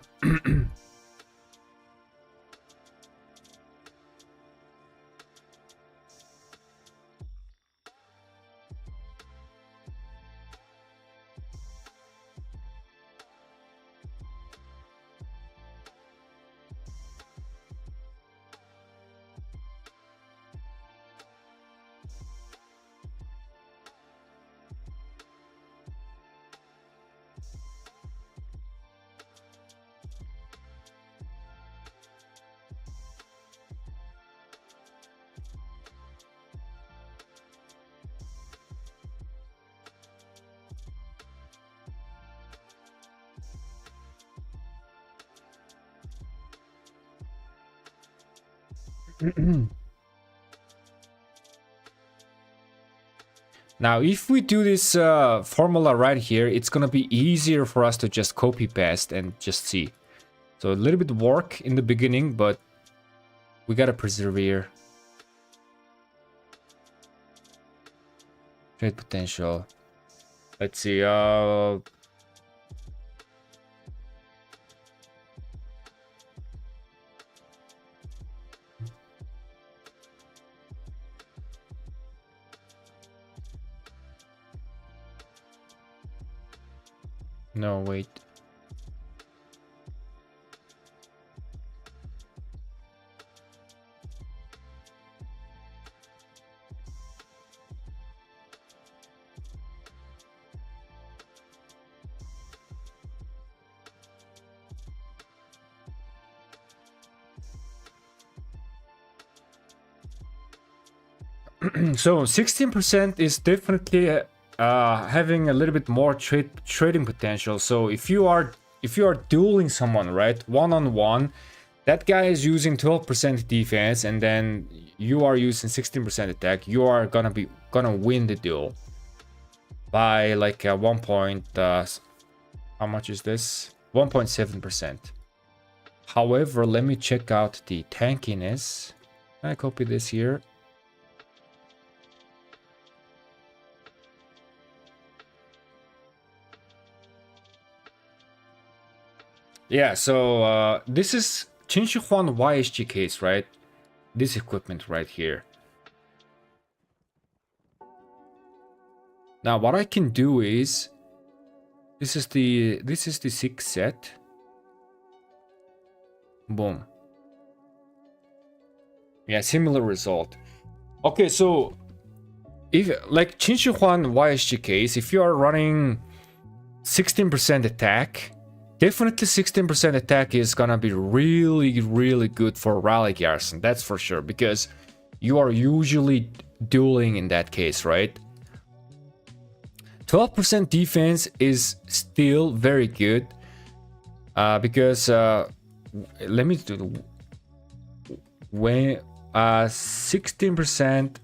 Now, if we do this formula right here, it's gonna be easier for us to just copy paste and just see. So a little bit work in the beginning, but we gotta persevere. Trade potential. Let's see. No, wait. So 16% is definitely having a little bit more trading potential. So if you are dueling someone, right, one-on-one, that guy is using 12% defense, and then you are using 16% attack, you are gonna win the duel by like 1 point. How much is this? 1.7%. However, let me check out the tankiness. I copy this here. Yeah, so this is Qinshi YSG case, right? This equipment right here. Now what I can do is this is the 6th set. Boom. Yeah, similar result. Okay, so if like Qinshi YSG case, if you are running 16% attack, definitely 16% attack is gonna be really good for Rally Garrison, that's for sure, because you are usually dueling in that case, right? 12% defense is still very good, because let me do when 16%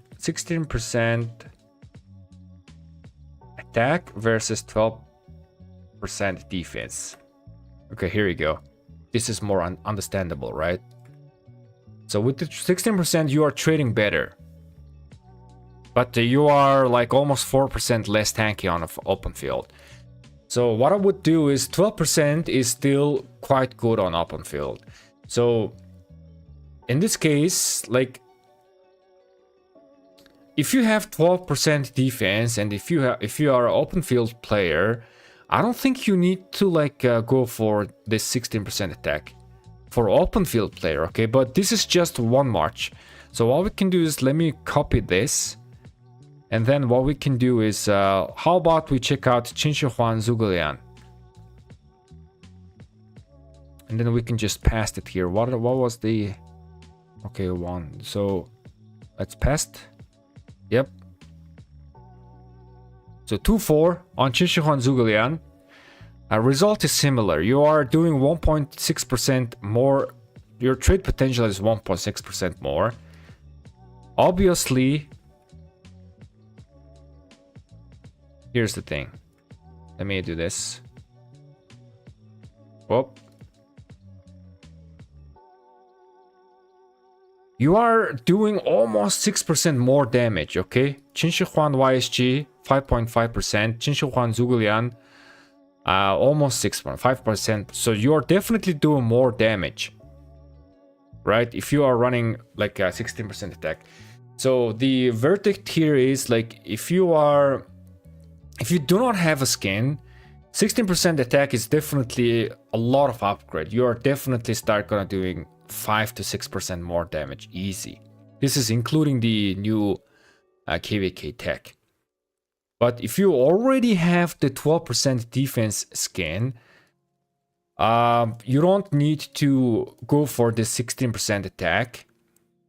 attack versus 12% defense. Okay, here you go. This is more understandable, right? So with the 16%, you are trading better. but you are like almost 4% less tanky on an open field. So what I would do is 12% is still quite good on open field. So in this case, like if you have 12% defense and if you are an open field player, I don't think you need to like go for this 16% attack for open field player, okay? But this is just one march. So what we can do is let me copy this. And then what we can do is, how about we check out Qinshi Zhuge. And then we can just paste it here. What was the... Okay, 1. So let's paste. Yep. So 2-4 on Qinshi Zhuge. Result is similar. You are doing 1.6% more. Your trade potential is 1.6% more. Obviously... Here's the thing. Let me do this. Whoop. You are doing almost 6% more damage, okay? Qinshi Huan YSG, 5.5%. Qinshi Huan Zhuge, almost 6.5%. So you're definitely doing more damage, right? If you are running like a 16% attack. So the verdict here is like if you do not have a skin, 16% attack is definitely a lot of upgrade. You are definitely start gonna doing 5 to 6% more damage, easy. This is including the new KVK tech. But if you already have the 12% defense skin, you don't need to go for the 16% attack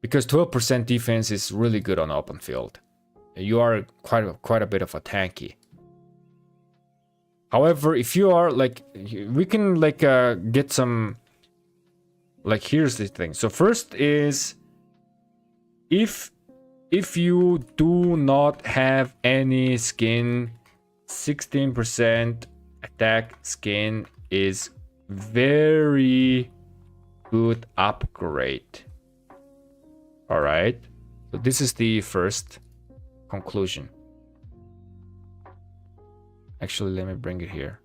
because 12% defense is really good on open field. You are quite a bit of a tanky. However, if you are like, we can like get some, like here's the thing. So first is, if you do not have any skin, 16% attack skin is very good upgrade. All right. So this is the first conclusion. Actually, let me bring it here.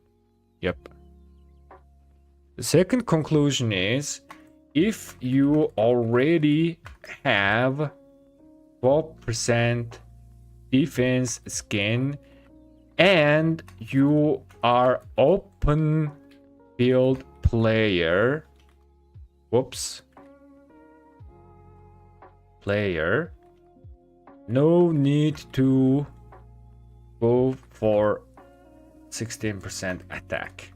Yep. The second conclusion is, if you already have 12% defense skin and you are open field player, no need to go for 16% attack.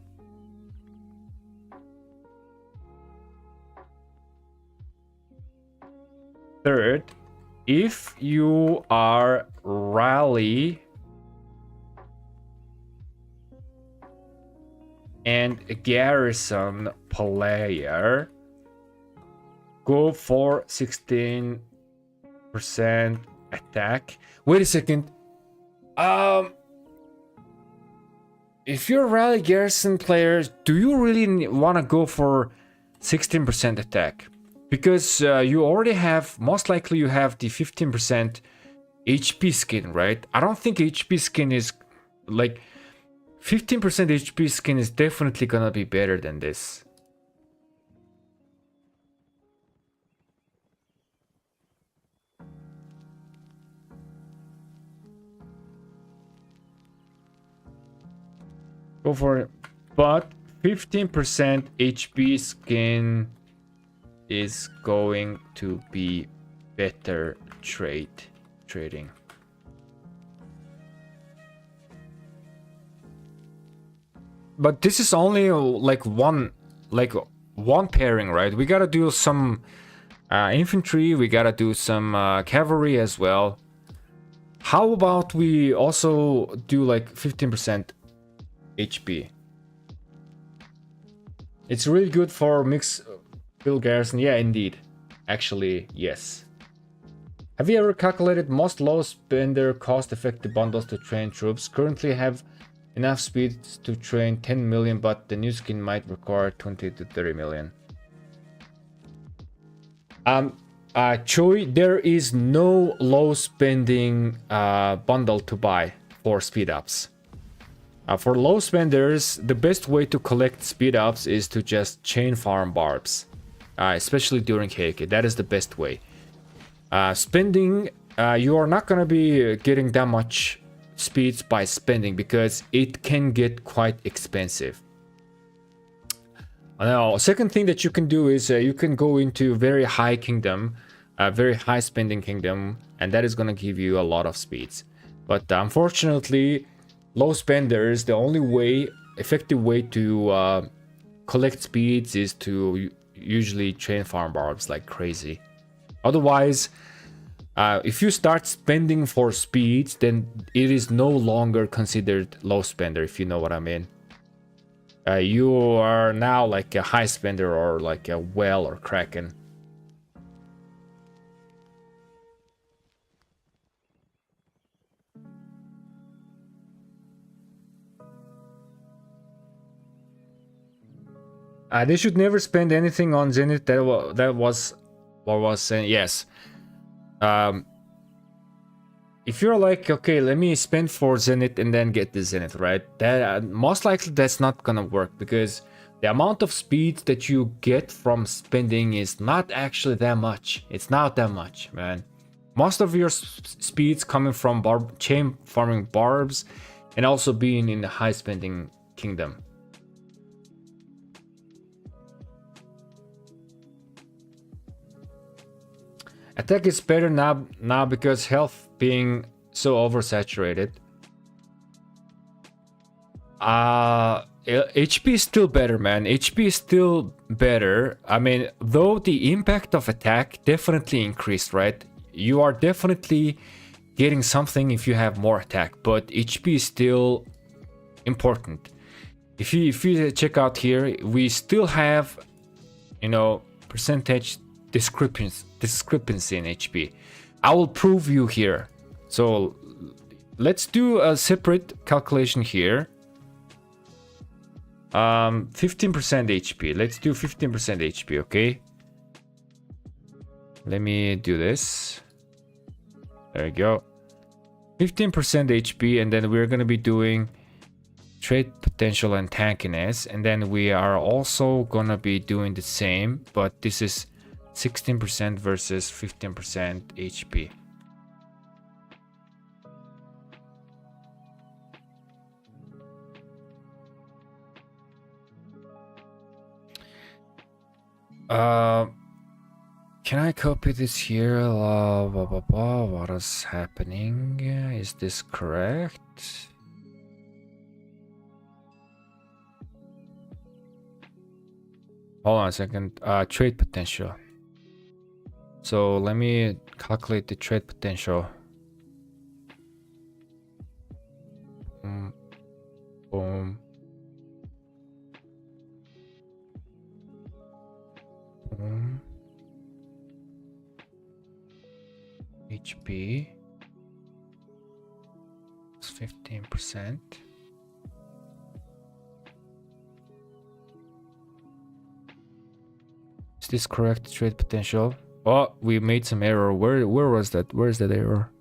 Third, if you are rally and a garrison player, go for 16% attack. Wait a second. If you're a rally garrison player, do you really want to go for 16% attack? Because you already have, most likely you have the 15% HP skin, right? I don't think HP skin is like 15% HP skin is definitely gonna be better than this. Go for it. But 15% HP skin is going to be better trading. But this is only like one pairing, right? We gotta do some infantry, we gotta do some cavalry as well. How about we also do like 15% HP? It's really good for mixed field garrison. Yeah, indeed. Actually, yes. Have you ever calculated most low spender cost effective bundles to train troops? Currently have enough speed to train 10 million, but the new skin might require 20 to 30 million. Choi, there is no low spending bundle to buy for speed ups. For low spenders, the best way to collect speed ups is to just chain farm barbs, especially during KVK. That is the best way. Spending, you are not gonna be getting that much speeds by spending because it can get quite expensive. Now, second thing that you can do is you can go into very high kingdom, very high spending kingdom, and that is gonna give you a lot of speeds. But unfortunately, low spenders, the only way, effective way to collect speeds is to usually chain farm barbs like crazy. Otherwise, if you start spending for speeds, then it is no longer considered low spender, if you know what I mean. You are now like a high spender or like a whale or kraken. They should never spend anything on Zenith. That was what was saying. Yes. If you're like, okay, let me spend for Zenith and then get the Zenith, right? That most likely that's not gonna work because the amount of speed that you get from spending is not actually that much. It's not that much, man. Most of your speeds coming from chain farming barbs and also being in the high spending kingdom. Attack is better now because health being so oversaturated. HP is still better, man. HP is still better. I mean, though the impact of attack definitely increased, right? You are definitely getting something if you have more attack, but HP is still important. If you check out here, we still have, you know, percentage discrepancy in HP. I will prove you here. So let's do a separate calculation here. 15% HP. Let's do 15% HP, okay? Let me do this. There we go. 15% HP, and then we're gonna be doing trade potential and tankiness, and then we are also gonna be doing the same, but this is 16% versus 15% HP. Can I copy this here? What is happening? Is this correct? Hold on a second. Trade potential. So let me calculate the trade potential. Boom. Boom. Boom. HP is 15%. Is this correct trade potential? Oh, we made some error. Where was that? Where's that error?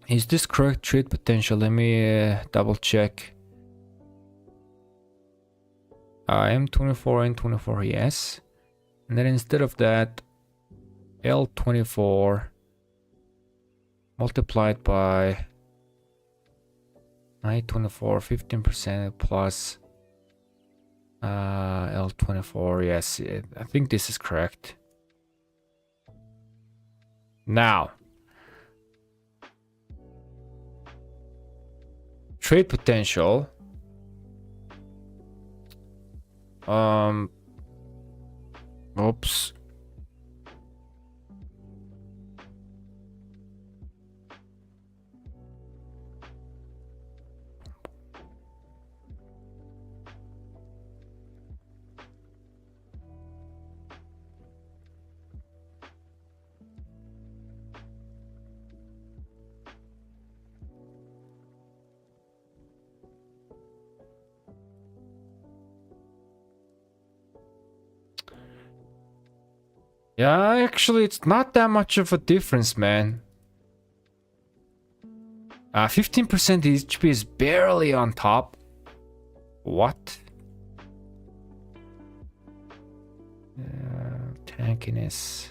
Is this correct trade potential? Let me double check. M24 N24, yes. And then instead of that, L24 multiplied by I24, 15% plus L24. Yes, I think this is correct. Now, trade potential. Oops. Yeah, actually, it's not that much of a difference, man. 15% HP is barely on top. What? Tankiness.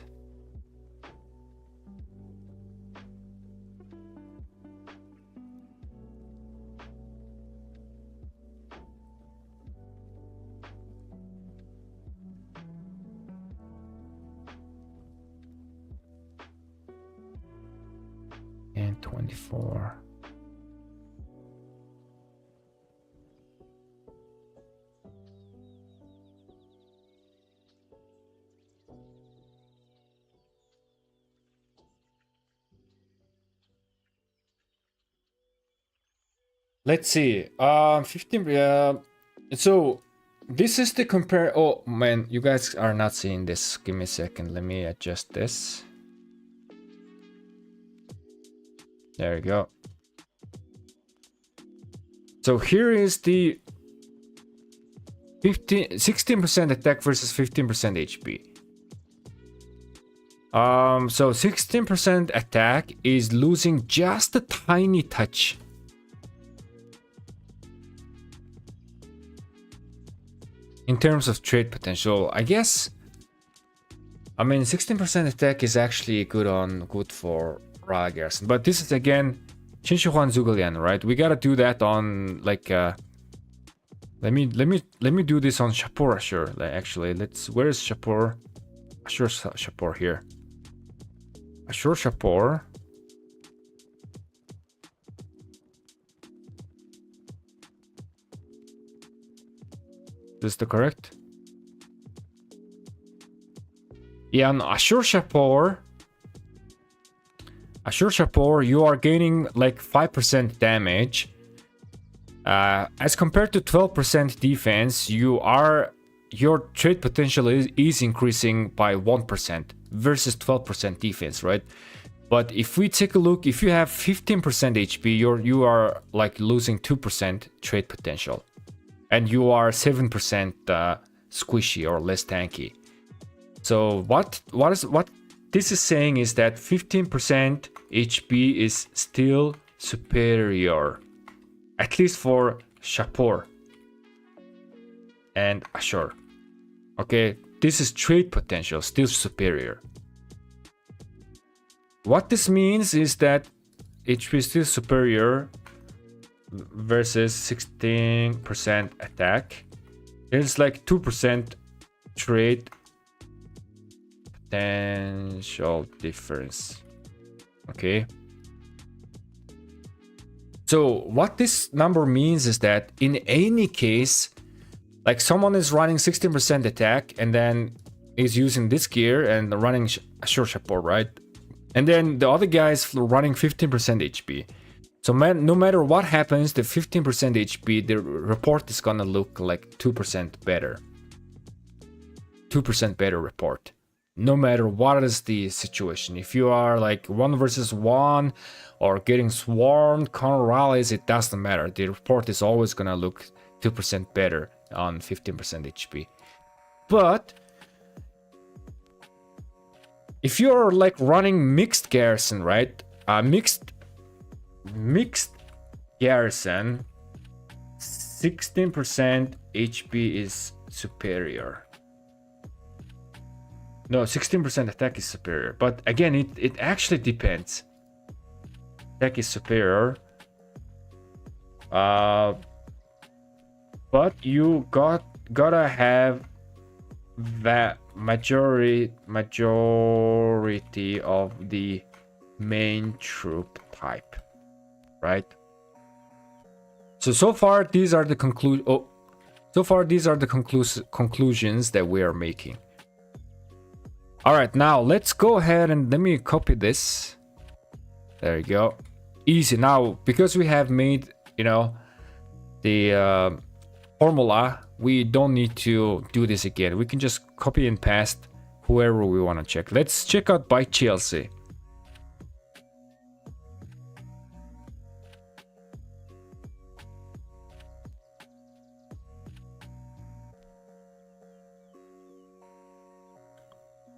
And 24. Let's see. 15. So this is the compare. Oh man, you guys are not seeing this. Give me a second. Let me adjust this. There you go. So here is the 16% attack versus 15% HP. So 16% attack is losing just a tiny touch. In terms of trade potential, I guess. I mean, 16% attack is actually good for Ragarson, but this is again Shinshuhuan Zugalian, right? We gotta do that on like let me do this on Shapur Ashur. Actually, where's Shapur? Ashur Shapur here. Ashur Shapur. Is this the correct? Yeah, on Ashur Shapur, you are gaining like 5% damage. As compared to 12% defense, your trade potential is increasing by 1% versus 12% defense, right? But if we take a look, if you have 15% HP, you are like losing 2% trade potential, and you are 7% squishy or less tanky. So what this is saying is that 15% HP is still superior, at least for Shapur and Ashur. Okay, this is trade potential, still superior. What this means is that HP is still superior versus 16% attack. It's like 2% trade potential difference. Okay. So what this number means is that in any case, like someone is running 16% attack and then is using this gear and running Ashur Shapur, right? And then the other guy is running 15% HP. So no matter what happens, the 15% HP, the report is gonna look like 2% better. 2% better report. No matter what is the situation. If you are like 1 versus 1 or getting swarmed, counter rallies, it doesn't matter. The report is always gonna look 2% better on 15% HP. But if you're like running mixed garrison, right? Mixed garrison, 16% HP is superior. No, 16% attack is superior. But again, it actually depends. Attack is superior. But you gotta have that majority of the main troop type, right? So far these are the conclusions that we are making. All right, now let's go ahead and let me copy this. There you go. Easy. Now because we have made, the formula, we don't need to do this again. We can just copy and paste whoever we want to check. Let's check out by Chelsea.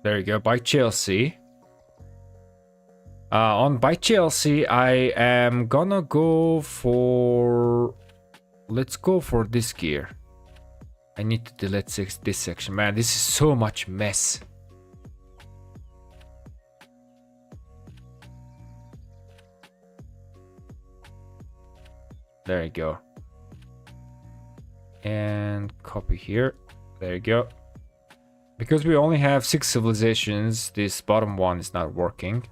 There you go, by Chelsea. On by Chelsea, I am gonna go for... Let's go for this gear. I need to delete this section. Man, this is so much mess. There you go. And copy here. There you go. Because we only have 6 civilizations, this bottom one is not working.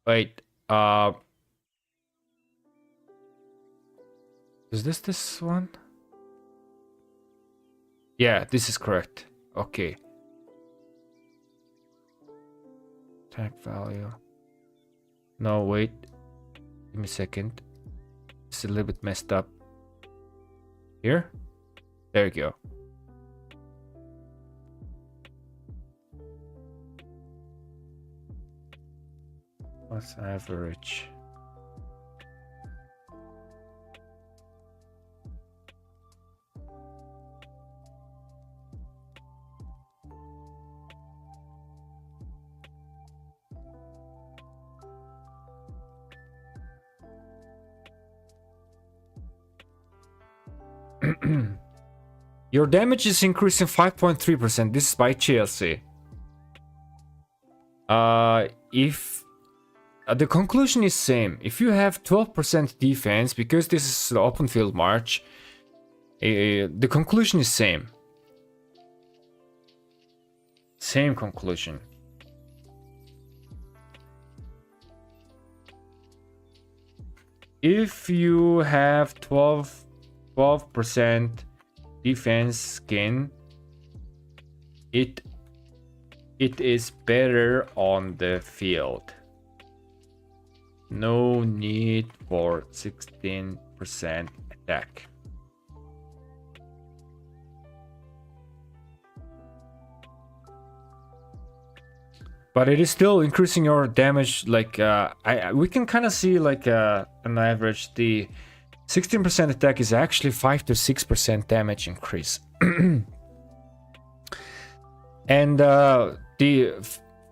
Wait, is this one? Yeah, this is correct. Okay. Tag value. No, wait. Give me a second. It's a little bit messed up. Here? There you go. What's average? Your damage is increasing 5.3%. This is by Chelsea. If the conclusion is same. If you have 12% defense, because this is the open field march, the conclusion is same. Same conclusion. If you have 12% defense skin, it is better on the field. No need for 16% attack. But it is still increasing your damage. Like we can kind of see like an average. The 16% attack is actually 5 to 6% damage increase. And the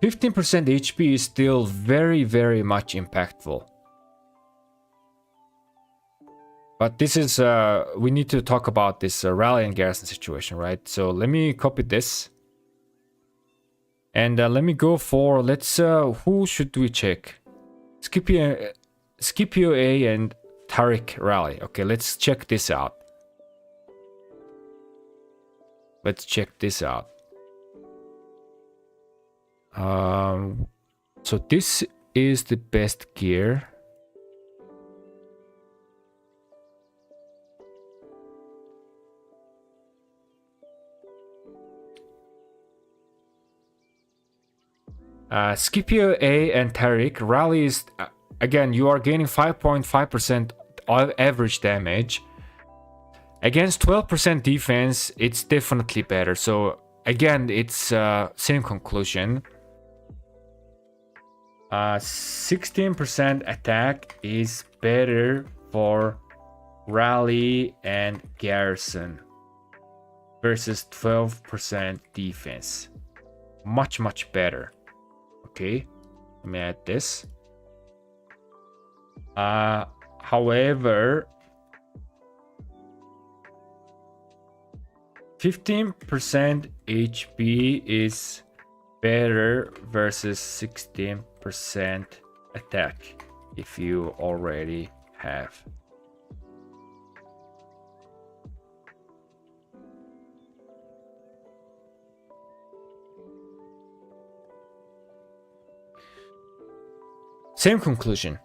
15% HP is still very, very much impactful. But this is, we need to talk about this rally and garrison situation, right? So let me copy this. And let me go for, let's, who should we check? Scipio A and Tariq rally. Okay, let's check this out. Let's check this out. So this is the best gear. Scipio A and Tariq rally is again, you are gaining 5.5% average damage against 12% defense. It's definitely better. So again, it's same conclusion. 16% attack is better for rally and garrison versus 12% defense. Much better. Okay, let me add this. However, 15% HP is better versus 16% attack if you already have. Same conclusion.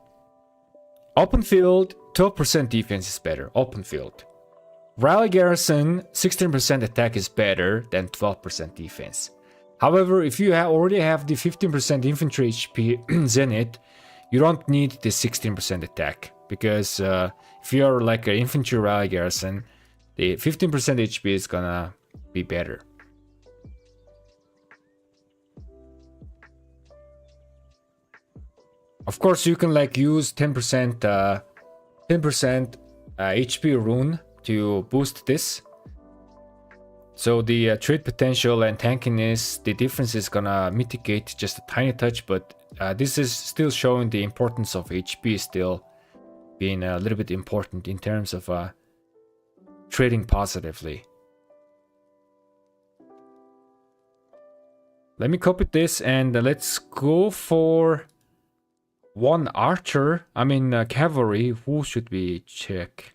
Open field, 12% defense is better. Open field. Rally garrison, 16% attack is better than 12% defense. However, if you already have the 15% infantry HP Zenith, you don't need the 16% attack. Because if you're like an infantry rally garrison, the 15% HP is gonna be better. Of course, you can like use 10% 10% HP rune to boost this. So the trade potential and tankiness, the difference is gonna mitigate just a tiny touch, but this is still showing the importance of HP still being a little bit important in terms of trading positively. Let me copy this and let's go for one archer. I mean cavalry. Who should we check?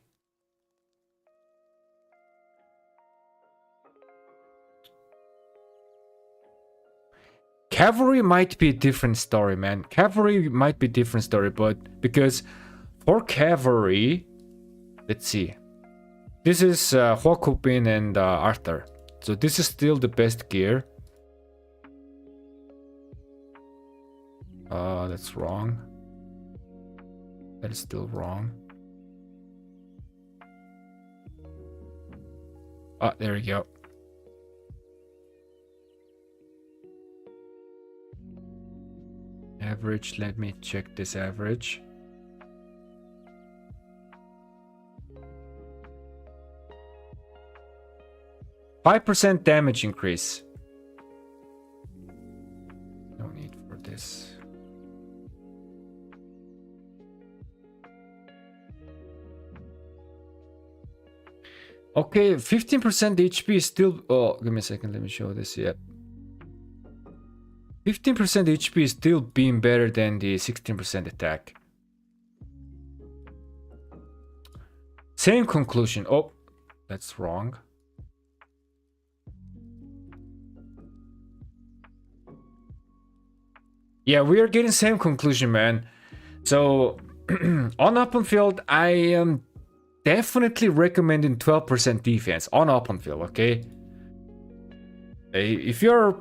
Cavalry might be a different story, man. Cavalry might be a different story, but because for cavalry, let's see. This is Huokupin and Arthur. So this is still the best gear. That's wrong. That is still wrong. Ah, there we go. Average, let me check this average. %5 damage increase. No need for this. Okay, 15% HP is still... Oh, give me a second, let me show this. Yeah. 15% HP is still being better than the 16% attack. Same conclusion. Oh, that's wrong. Yeah, we are getting same conclusion, man. So, on open field, I am definitely recommending 12% defense on open field, okay? If you're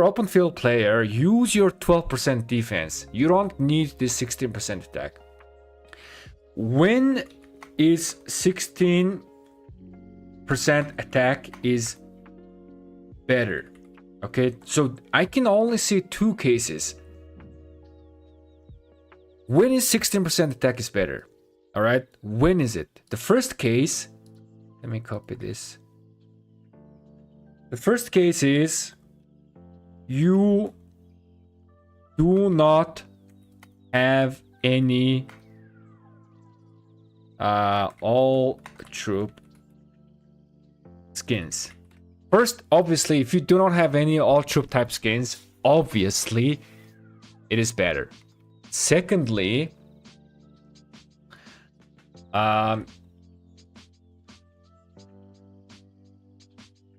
open field player, use your 12% defense. You don't need this 16% attack. When is 16% attack is better? Okay, so I can only see two cases. When is 16% attack is better? All right, when is it? The first case, let me copy this. The first case is you do not have any all troop skins. First, obviously, if you do not have any all troop type skins, obviously it is better. Secondly,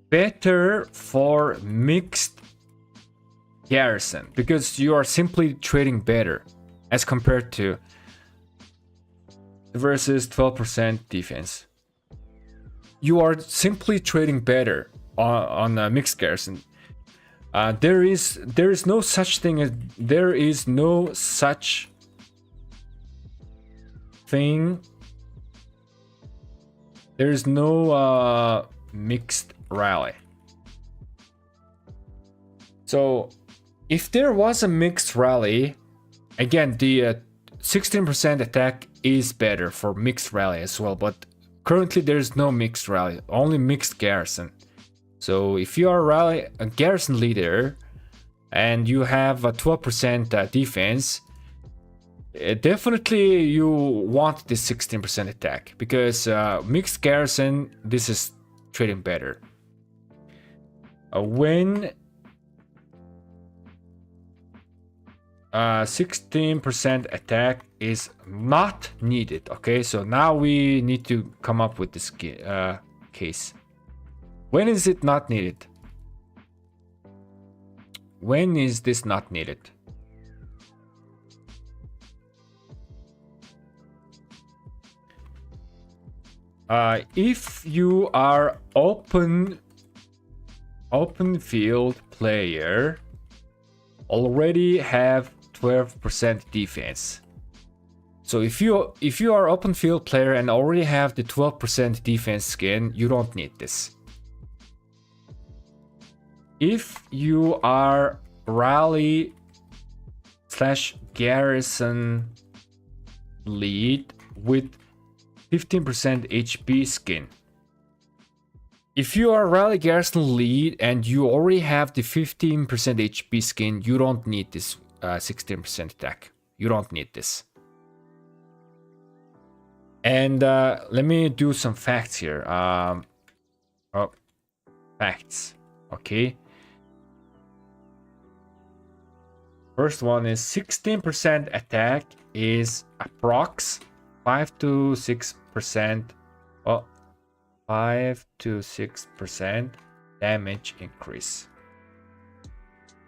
better for mixed garrison because you are simply trading better as compared to versus 12% defense. You are simply trading better on a mixed garrison. There is no such thing as There's no mixed rally. So if there was a mixed rally, again the 16% attack is better for mixed rally as well, but currently there's no mixed rally, only mixed garrison. So if you are a garrison leader and you have a 12% defense, definitely you want this 16% attack because mixed garrison, this is trading better. When 16% attack is not needed. Okay, so now we need to come up with this case. When is it not needed? When is this not needed? If you are open field player, already have 12% defense. So if you are open field player and already have the 12% defense skin, you don't need this. If you are rally / garrison lead with 15% HP skin. If you are Rally Garrison lead and you already have the 15% HP skin, you don't need this 16% attack. You don't need this. And let me do some facts here. Facts. Okay. First one is 16% attack is approx 5 to 6%. 5 to 6% damage increase.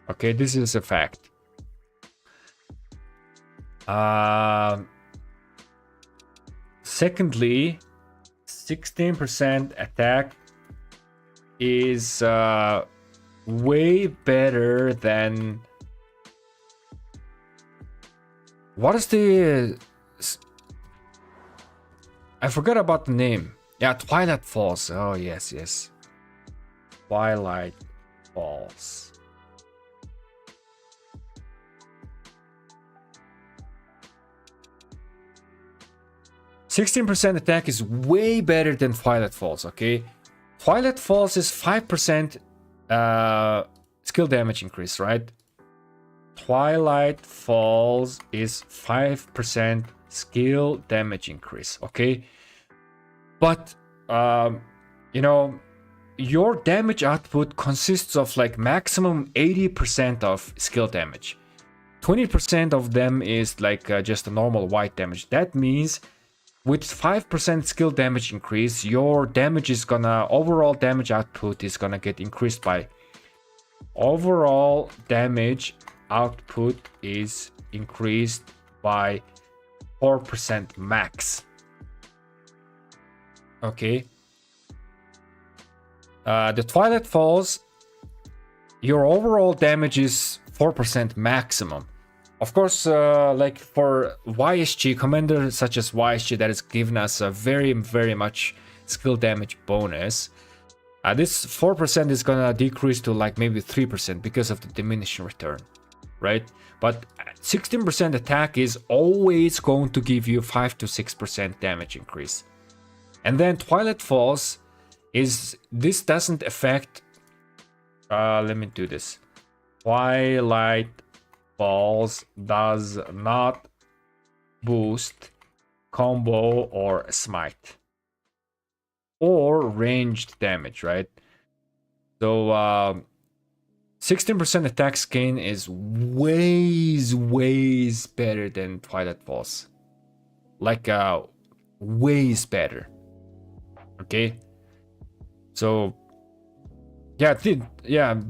Okay, this is a fact. Secondly, 16% attack is way better than... What is the... I forgot about the name. Yeah, Twilight Falls. Oh, yes, yes. Twilight Falls. %16 attack is way better than Twilight Falls, okay? Twilight Falls is 5% skill damage increase, right? Twilight Falls is 5% skill damage increase, okay? But, you know, your damage output consists of like maximum 80% of skill damage. 20% of them is like just a normal white damage. That means with 5% skill damage increase, your damage is gonna, overall damage output is gonna get increased by, overall damage output is increased by 4% max. Okay. The Twilight Falls, your overall damage is 4% maximum. Of course, like for YSG, commander such as YSG that has given us a very, very much skill damage bonus, this 4% is gonna decrease to like maybe 3% because of the diminishing return, right? But 16% attack is always going to give you 5 to 6% damage increase. And then Twilight Falls is, this doesn't affect, let me do this. Twilight Falls does not boost combo or smite or ranged damage, right? So 16% attack skin is ways better than Twilight Falls, like ways better. Okay, so yeah,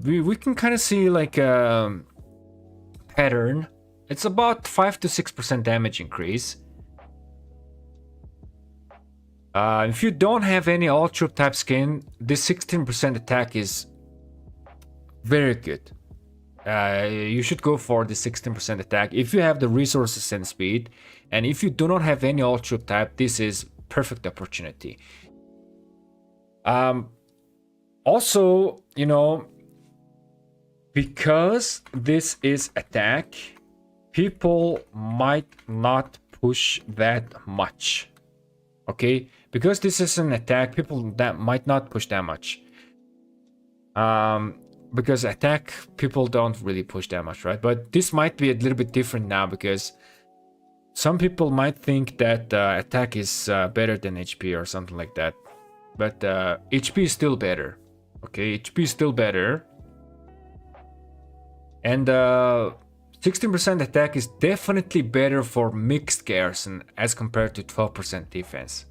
we can kind of see like pattern. It's about 5 to 6% damage increase. If you don't have any all troop type skin, this 16% attack is very good. You should go for the 16% attack if you have the resources and speed. And if you do not have any all troop type, this is perfect opportunity. Also, you know, because this is attack, people might not push that much. Okay, because this is an attack, people that might not push that much. Because attack, people don't really push that much, right? But this might be a little bit different now, because some people might think that attack is better than HP or something like that. But HP is still better. Okay, HP is still better. And 16% attack is definitely better for mixed garrison as compared to 12% defense.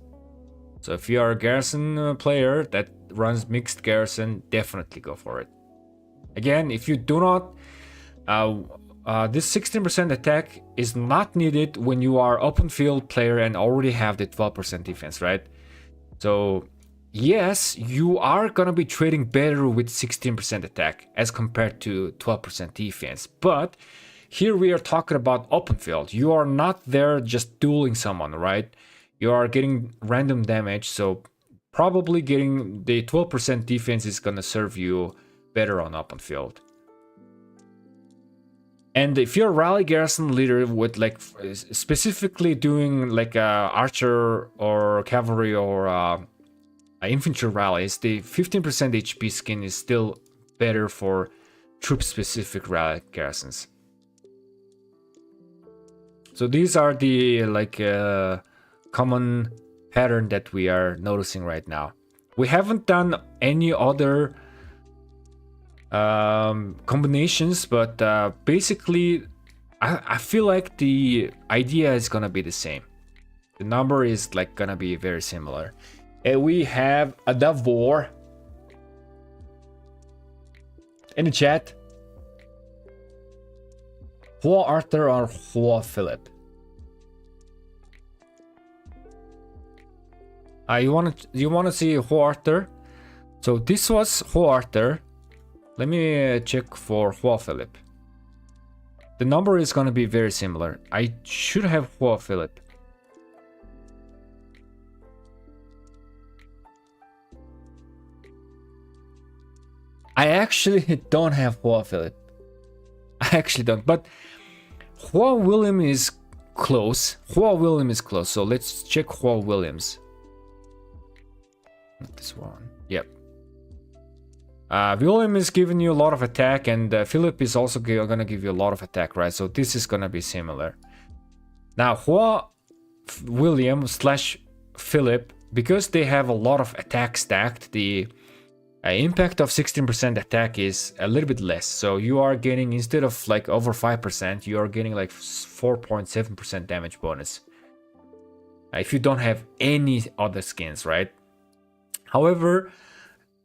So if you are a garrison player that runs mixed garrison, definitely go for it. Again, if you do not, this 16% attack is not needed when you are open field player and already have the 12% defense, right? So yes, you are gonna be trading better with 16% attack as compared to 12% defense. But here we are talking about open field. You are not there just dueling someone, right? You are getting random damage, so probably getting the 12% defense is gonna serve you better on open field. And if you're a rally garrison leader with like specifically doing like archer or cavalry or infantry rallies, the 15% HP skin is still better for troop specific rally garrisons. So these are the like common pattern that we are noticing right now. We haven't done any other combinations, but basically I feel like the idea is gonna be the same. The number is like gonna be very similar. And we have a Davor in the chat. Hua Arthur or Hua Philip? You wanna see Hua Arthur? So this was Hua Arthur. Let me check for Hua Philip. The number is gonna be very similar. I should have Hua Philip. I actually don't have Hua Philip. I actually don't, but Hua William is close. Hua William is close, so let's check Hua Williams. Not this one. Yep. William is giving you a lot of attack, and Philip is also gonna give you a lot of attack, right? So this is gonna be similar. Now, Hua William slash Philip, because they have a lot of attack stacked, the impact of 16% attack is a little bit less. So you are getting, instead of like over 5%, you are getting like 4.7% damage bonus. If you don't have any other skins, right? However,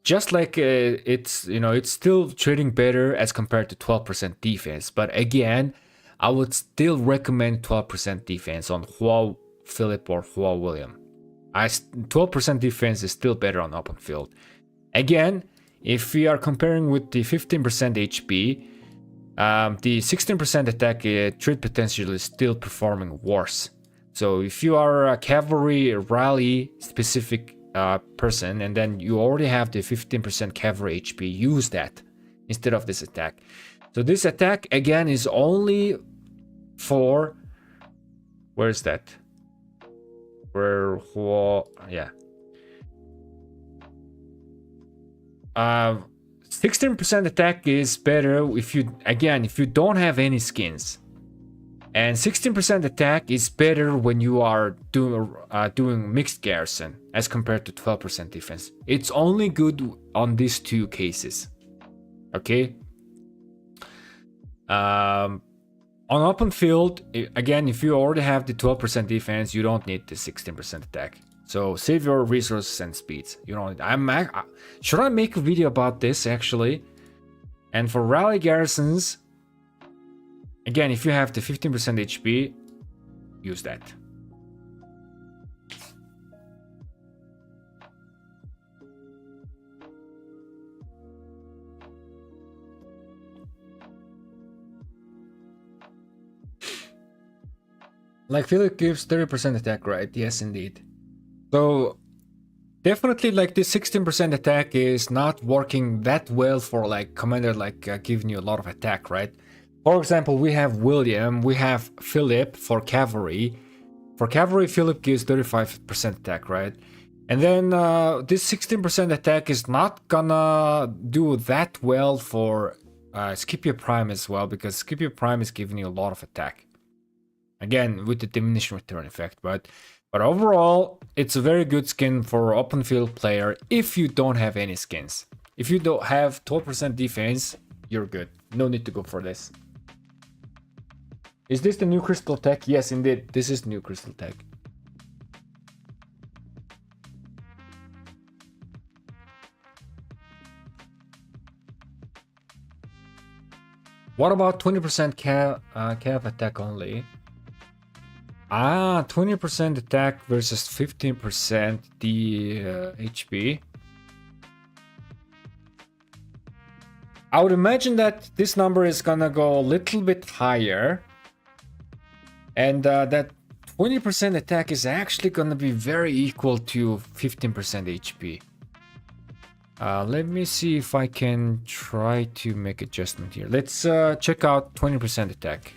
just like it's still trading better as compared to 12% defense. But again, I would still recommend 12% defense on Hua Philip or Hua William. 12% defense is still better on open field. Again, if we are comparing with the 15% HP, the 16% attack trade potential is still performing worse. So if you are a cavalry rally specific person, and then you already have the 15% cavalry HP, use that instead of this attack. So this attack again is only for, where is that? Where, yeah. 16% attack is better if you don't have any skins. And 16% attack is better when you are doing mixed garrison as compared to 12% defense. It's only good on these two cases. Okay. On open field, again, if you already have the 12% defense, you don't need the 16% attack. So save your resources and speeds. You know, should I make a video about this actually? And for rally garrisons, again, if you have the 15% HP, use that. Like Philip gives 30% attack, right? Yes, indeed. So definitely like this 16% attack is not working that well for like commander like giving you a lot of attack, right? For example, we have William, we have Philip for cavalry. For cavalry, Philip gives 35% attack, right? And then this 16% attack is not gonna do that well for Scipio Prime as well, because Scipio Prime is giving you a lot of attack. Again, with the diminishing return effect, but overall, it's a very good skin for open field player if you don't have any skins. If you don't have 12% defense, you're good. No need to go for this. Is this the new crystal tech? Yes, indeed. This is new crystal tech. What about 20% cav attack only? 20% attack versus 15% the HP. I would imagine that this number is gonna go a little bit higher. And that 20% attack is actually gonna be very equal to 15% HP. Let me see if I can try to make adjustment here. Let's check out 20% attack.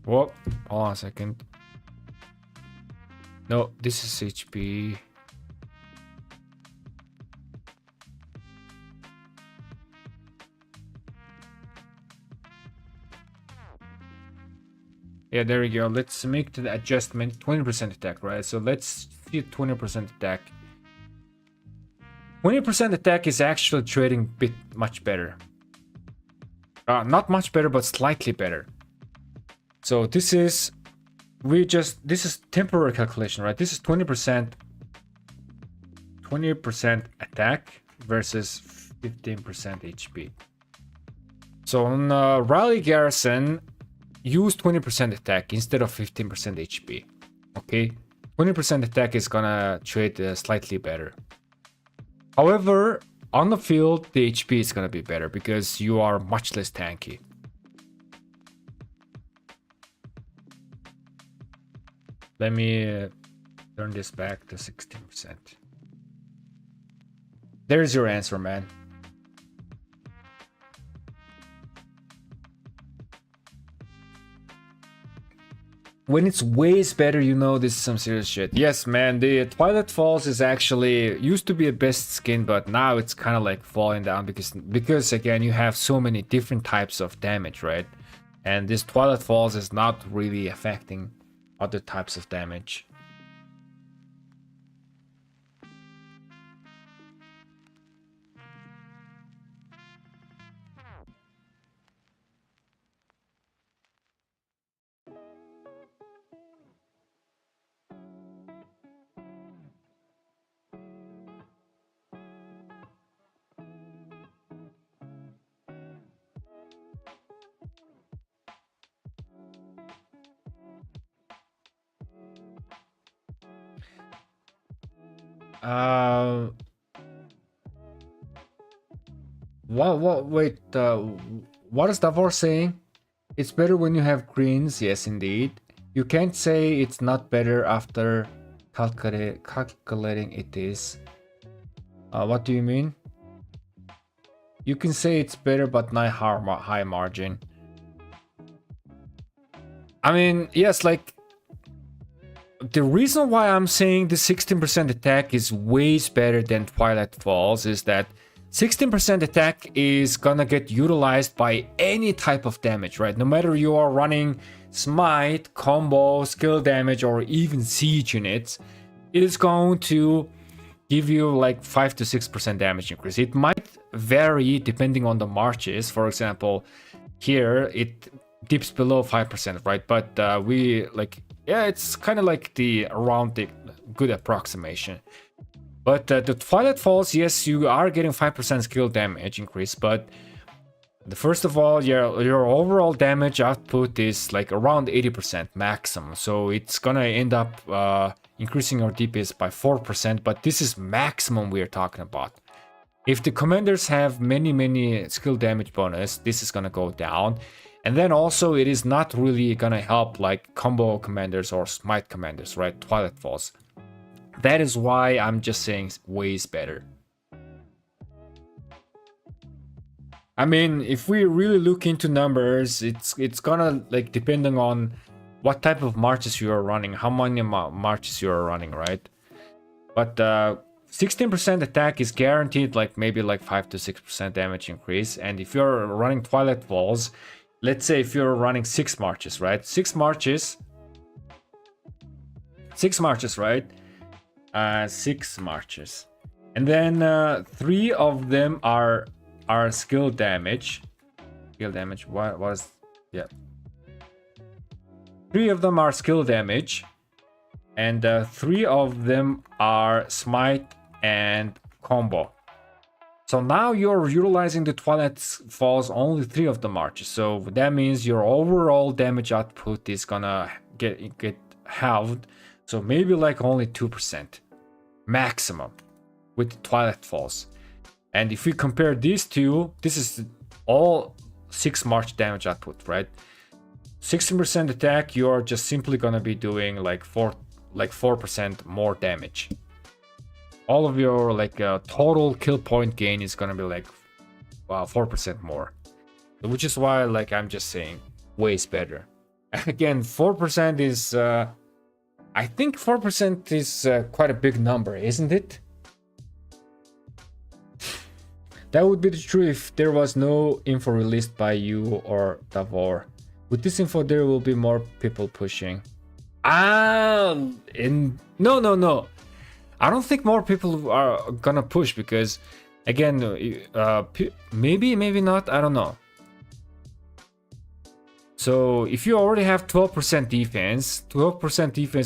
Whoa, hold on a second. No, this is HP. Yeah, there we go. Let's make the adjustment 20% attack, right? So let's see 20% attack. 20% attack is actually trading bit much better. Not much better, but slightly better. So this is temporary calculation, right? This is 20% attack versus 15% HP. So on Rally Garrison, use 20% attack instead of 15% HP. Okay, 20% attack is gonna trade slightly better. However, on the field, the HP is gonna be better because you are much less tanky. Let me turn this back to 16%. There's your answer, man. When it's ways better, you know this is some serious shit. Yes, man, the Twilight Falls is actually used to be a best skin, but now it's kind of like falling down because again, you have so many different types of damage, right? And this Twilight Falls is not really affecting other types of damage. Wait, what is Davor saying? It's better when you have greens. Yes, indeed. You can't say it's not better after calculating it is. What do you mean? You can say it's better, but not high margin. I mean, yes, like, the reason why I'm saying the 16% attack is ways better than Twilight Falls is that 16% attack is gonna get utilized by any type of damage, right? No matter you are running smite, combo, skill damage, or even siege units, it is going to give you like 5 to 6% damage increase. It might vary depending on the marches. For example, here it dips below 5%, right? But yeah, it's kind of like around the good approximation. But the Twilight Falls, yes, you are getting 5% skill damage increase, but first of all, your overall damage output is like around 80% maximum. So it's gonna end up increasing your DPS by 4%, but this is maximum we are talking about. If the commanders have many skill damage bonus, this is gonna go down. And then also it is not really gonna help like combo commanders or smite commanders, right? Twilight Falls. That is why I'm just saying ways better. I mean, if we really look into numbers, it's gonna like depending on what type of marches you are running, how many marches you are running, right? But 16% attack is guaranteed, like maybe like 5 to 6% damage increase. And if you're running Twilight Falls, let's say if you're running 6 marches, right? 6 marches, right? 6 marches. And then 3 of them are skill damage. What was... Yeah. 3 of them are skill damage. And 3 of them are smite and combo. So now you're utilizing the Twilight Falls only 3 of the marches. So that means your overall damage output is gonna get halved. So maybe like only 2% maximum with the Twilight Falls. And if we compare these two, this is all 6 march damage output, right? 16% attack, you're just simply gonna be doing like 4% more damage. all of your like total kill point gain is gonna be like 4% more, which is why like I'm just saying ways better. Again, 4% is I think 4% is quite a big number, isn't it? That would be true if there was no info released by you or Davor. With this info, there will be more people pushing. No. I don't think more people are gonna push because, again, maybe not. I don't know. So if you already have 12% defense,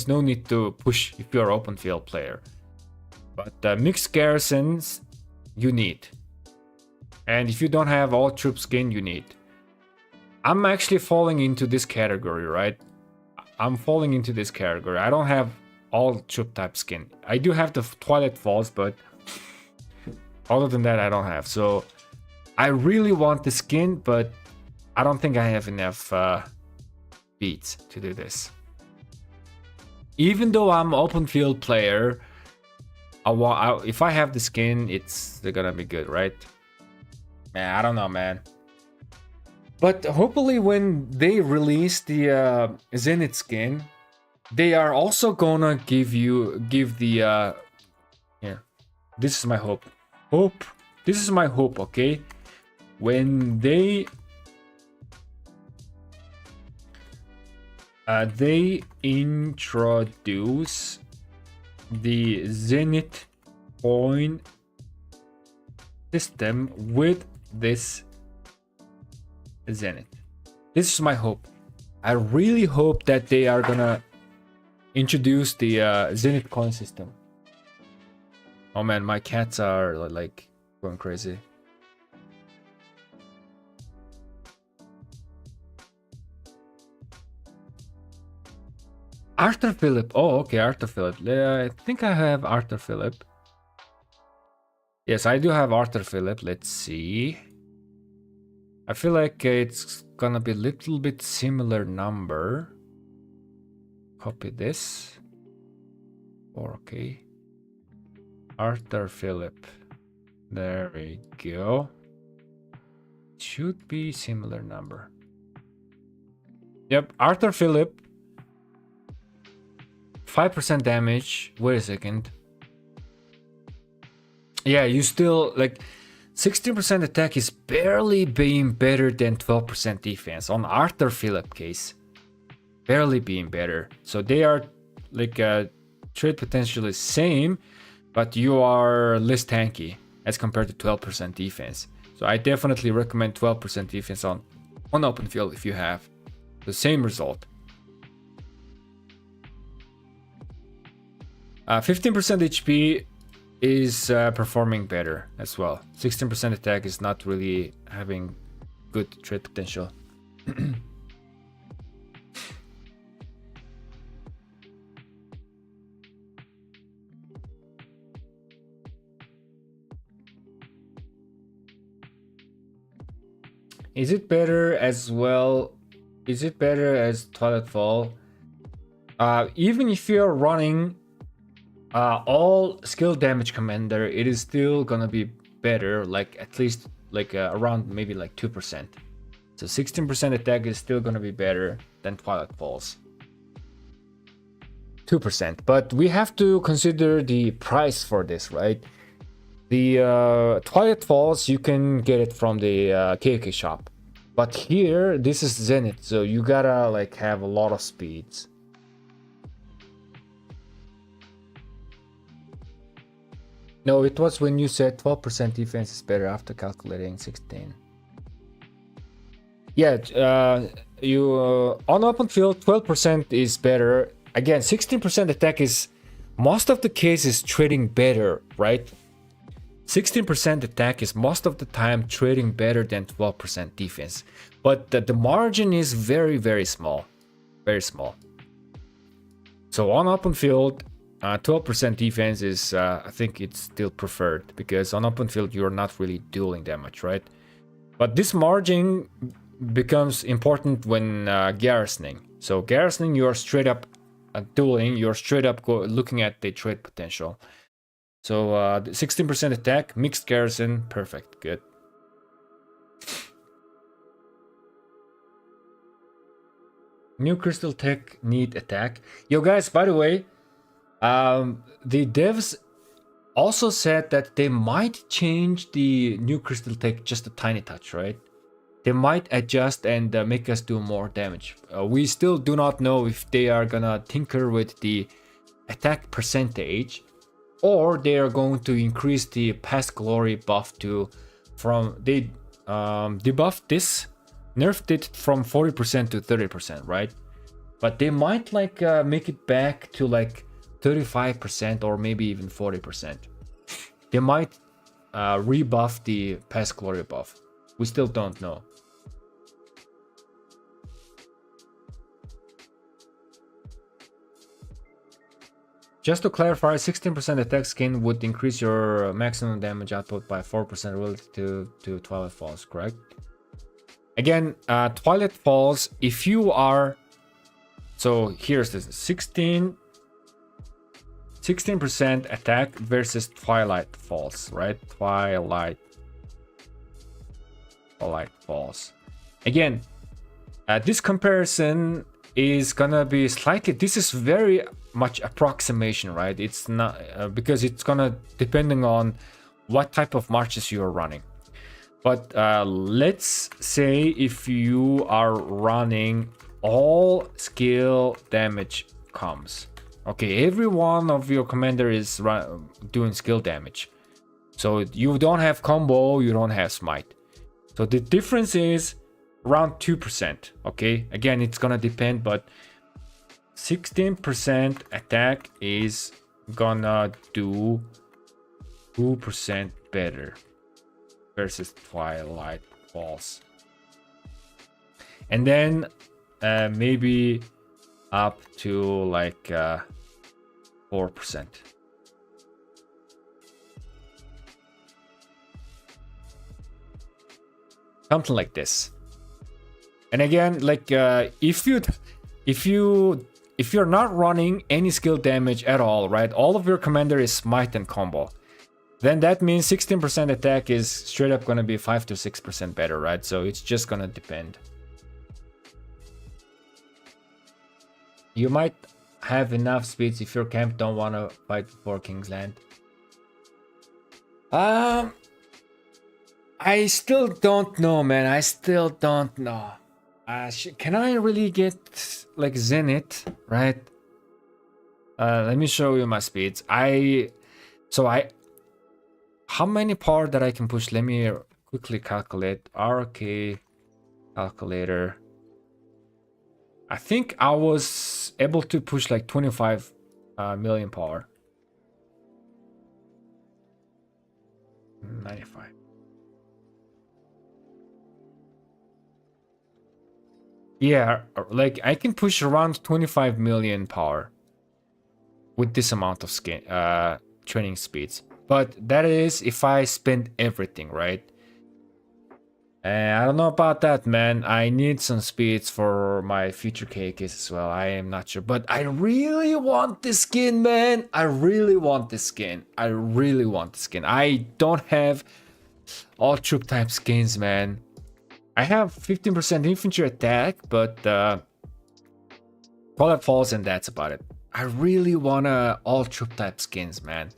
no need to push if you're open field player. But mixed garrisons, you need. And if you don't have all troop skin, you need. I'm actually falling into this category, right? I'm falling into this category. I don't have all troop type skin. I do have the Twilight Falls, but other than that, I don't have. So I really want the skin, but I don't think I have enough beats to do this. Even though I'm open field player, if I have the skin, it's gonna be good, right? Man, I don't know, man. But hopefully when they release the Zenith skin, they are also gonna give the here. This is my hope. This is my hope, okay? When they introduce the Zenith coin system with this Zenith. This is my hope. I really hope that they are gonna introduce the Zenith coin system. Oh man, my cats are like going crazy. Arthur Philip. Oh, okay, Arthur Philip. I think I have Arthur Philip. Yes, I do have Arthur Philip. Let's see. I feel like it's gonna be a little bit similar number. Copy this. Okay. Arthur Philip. There we go. Should be similar number. Yep, Arthur Philip. 5% damage. Wait a second. Yeah, you still like 16% attack is barely being better than 12% defense on Arthur Philip case. Barely being better. So they are like trade potentially same, but you are less tanky as compared to 12% defense. So I definitely recommend 12% defense on open field if you have the same result. 15% HP is performing better as well. 16% attack is not really having good trade potential. Is it better as well? Is it better as Twilight Fall? Even if you're running all skill damage commander, it is still gonna be better, like at least like around maybe like 2%. So 16% attack is still gonna be better than Twilight Falls. 2%, but we have to consider the price for this, right? The Twilight Falls, you can get it from the KVK shop, but here this is Zenith, so you gotta like have a lot of speeds. No, it was when you said 12% defense is better after calculating 16. Yeah, on open field 12% is better. Again, 16% attack is most of the cases trading better, right? 16% attack is most of the time trading better than 12% defense, but the margin is very, very small, very small. So on open field, 12% defense is, I think it's still preferred, because on open field you're not really dueling that much, right? But this margin becomes important when garrisoning. So garrisoning, you're straight up dueling, you're straight up looking at the trade potential. So 16% attack, mixed garrison, perfect, good. New crystal tech need attack. Yo guys, by the way, the devs also said that they might change the new crystal tech just a tiny touch, right? They might adjust and make us do more damage. We still do not know if they are gonna tinker with the attack percentage, or they are going to increase the past glory buff to they debuffed this, nerfed it from 40% to 30%, right? But they might like make it back to like 35% or maybe even 40%. They might rebuff the past glory buff. We still don't know. Just to clarify, 16% attack skin would increase your maximum damage output by 4% relative to Twilight Falls, correct? Again, Twilight Falls, if you are... So here's this, 16% attack versus Twilight Falls, right? Twilight Falls. Again, this comparison is gonna be slightly... This is very much approximation, right? It's not because it's gonna depending on what type of marches you are running. But let's say if you are running all skill damage comes, okay, every one of your commander is doing skill damage, so you don't have combo, you don't have smite, so the difference is around 2%. Okay, again, it's gonna depend, but 16% attack is gonna do 2% better versus Twilight Falls, and then maybe up to like 4%. Something like this. And again, like if you're not running any skill damage at all, right? All of your commander is smite and combo. Then that means 16% attack is straight up gonna be 5 to 6% better, right? So it's just gonna depend. You might have enough speeds if your camp don't wanna fight for Kingsland. I still don't know, man. I still don't know. Can I really get like Zenith, right? Let me show you my speeds. How many power that I can push? Let me quickly calculate. RK calculator. I think I was able to push like 25 million power. 95. Yeah, like I can push around 25 million power with this amount of skin training speeds. But that is if I spend everything, right? I don't know about that, man. I need some speeds for my future KVKs as well. I am not sure, but I really want this skin, man. I really want this skin. I don't have all troop type skins, man. I have 15% infantry attack, but Twilight Falls, and that's about it. I really wanna all troop type skins, man.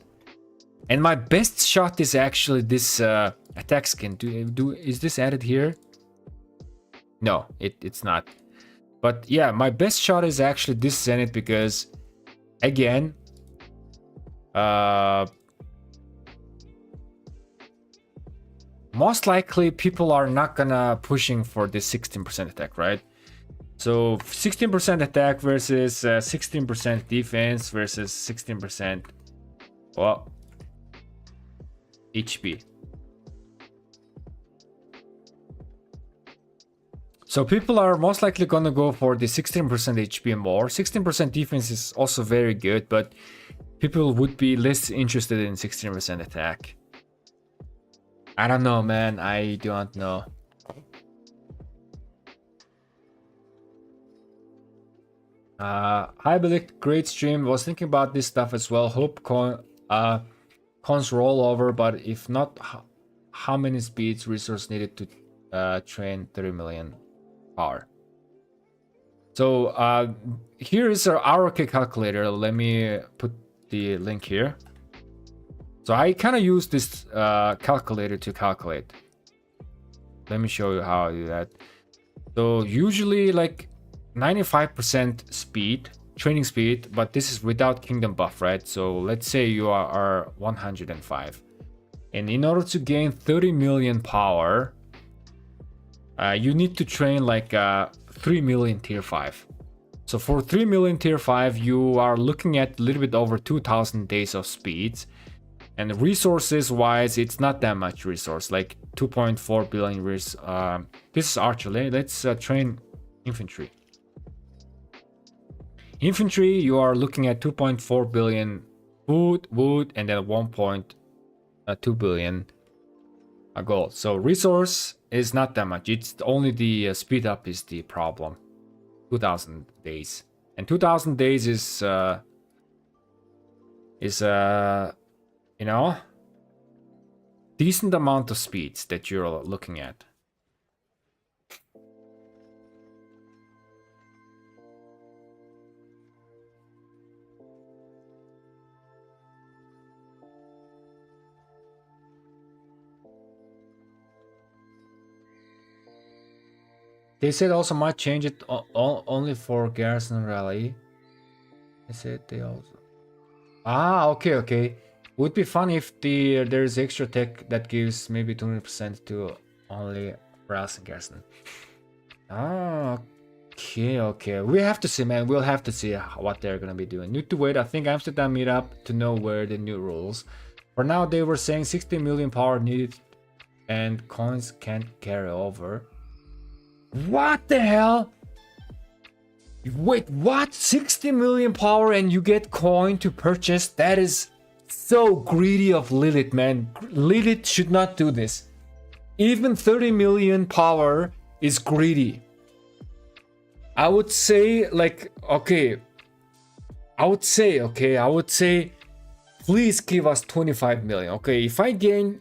And my best shot is actually this attack skin. Is this added here? No, it's not. But yeah, my best shot is actually this Zenith because, again, most likely people are not gonna pushing for this 16% attack, right? So 16% attack versus 16% defense versus 16%, well, HP. So people are most likely gonna go for the 16% HP and more. 16% defense is also very good, but people would be less interested in 16% attack. I don't know, man. I don't know. Hi, Billy. Great stream. Was thinking about this stuff as well. Hope cons roll over, but if not, how many speeds resource needed to train 30 million power? So here is our RK calculator. Let me put the link here. So I kind of use this calculator to calculate. Let me show you how I do that. So usually like 95% speed, training speed, but this is without kingdom buff, right? So let's say you are 105. And in order to gain 30 million power, you need to train like 3 million tier 5. So for 3 million tier 5, you are looking at a little bit over 2000 days of speeds. And resources wise, it's not that much resource, like 2.4 billion this is archery. Let's train infantry. Infantry, you are looking at 2.4 billion food, wood, and then 1.2 billion gold. So resource is not that much. It's only the speed up is the problem. 2000 days, and 2000 days is you know, decent amount of speeds that you're looking at. They said also might change it only for Garrison Rally. They said they also... okay. Would be fun if there's extra tech that gives maybe 20% to only Brass and Garrison. Okay. We have to see, man. We'll have to see what they're gonna be doing. Need to wait. I think Amsterdam meetup to know where the new rules. For now, they were saying 60 million power needed and coins can't carry over. What the hell? Wait, what? 60 million power and you get coin to purchase? That is so greedy of Lilith, man. Lilith should not do this. Even 30 million power is greedy. I would say like, okay. I would say, please give us 25 million. Okay, if I gain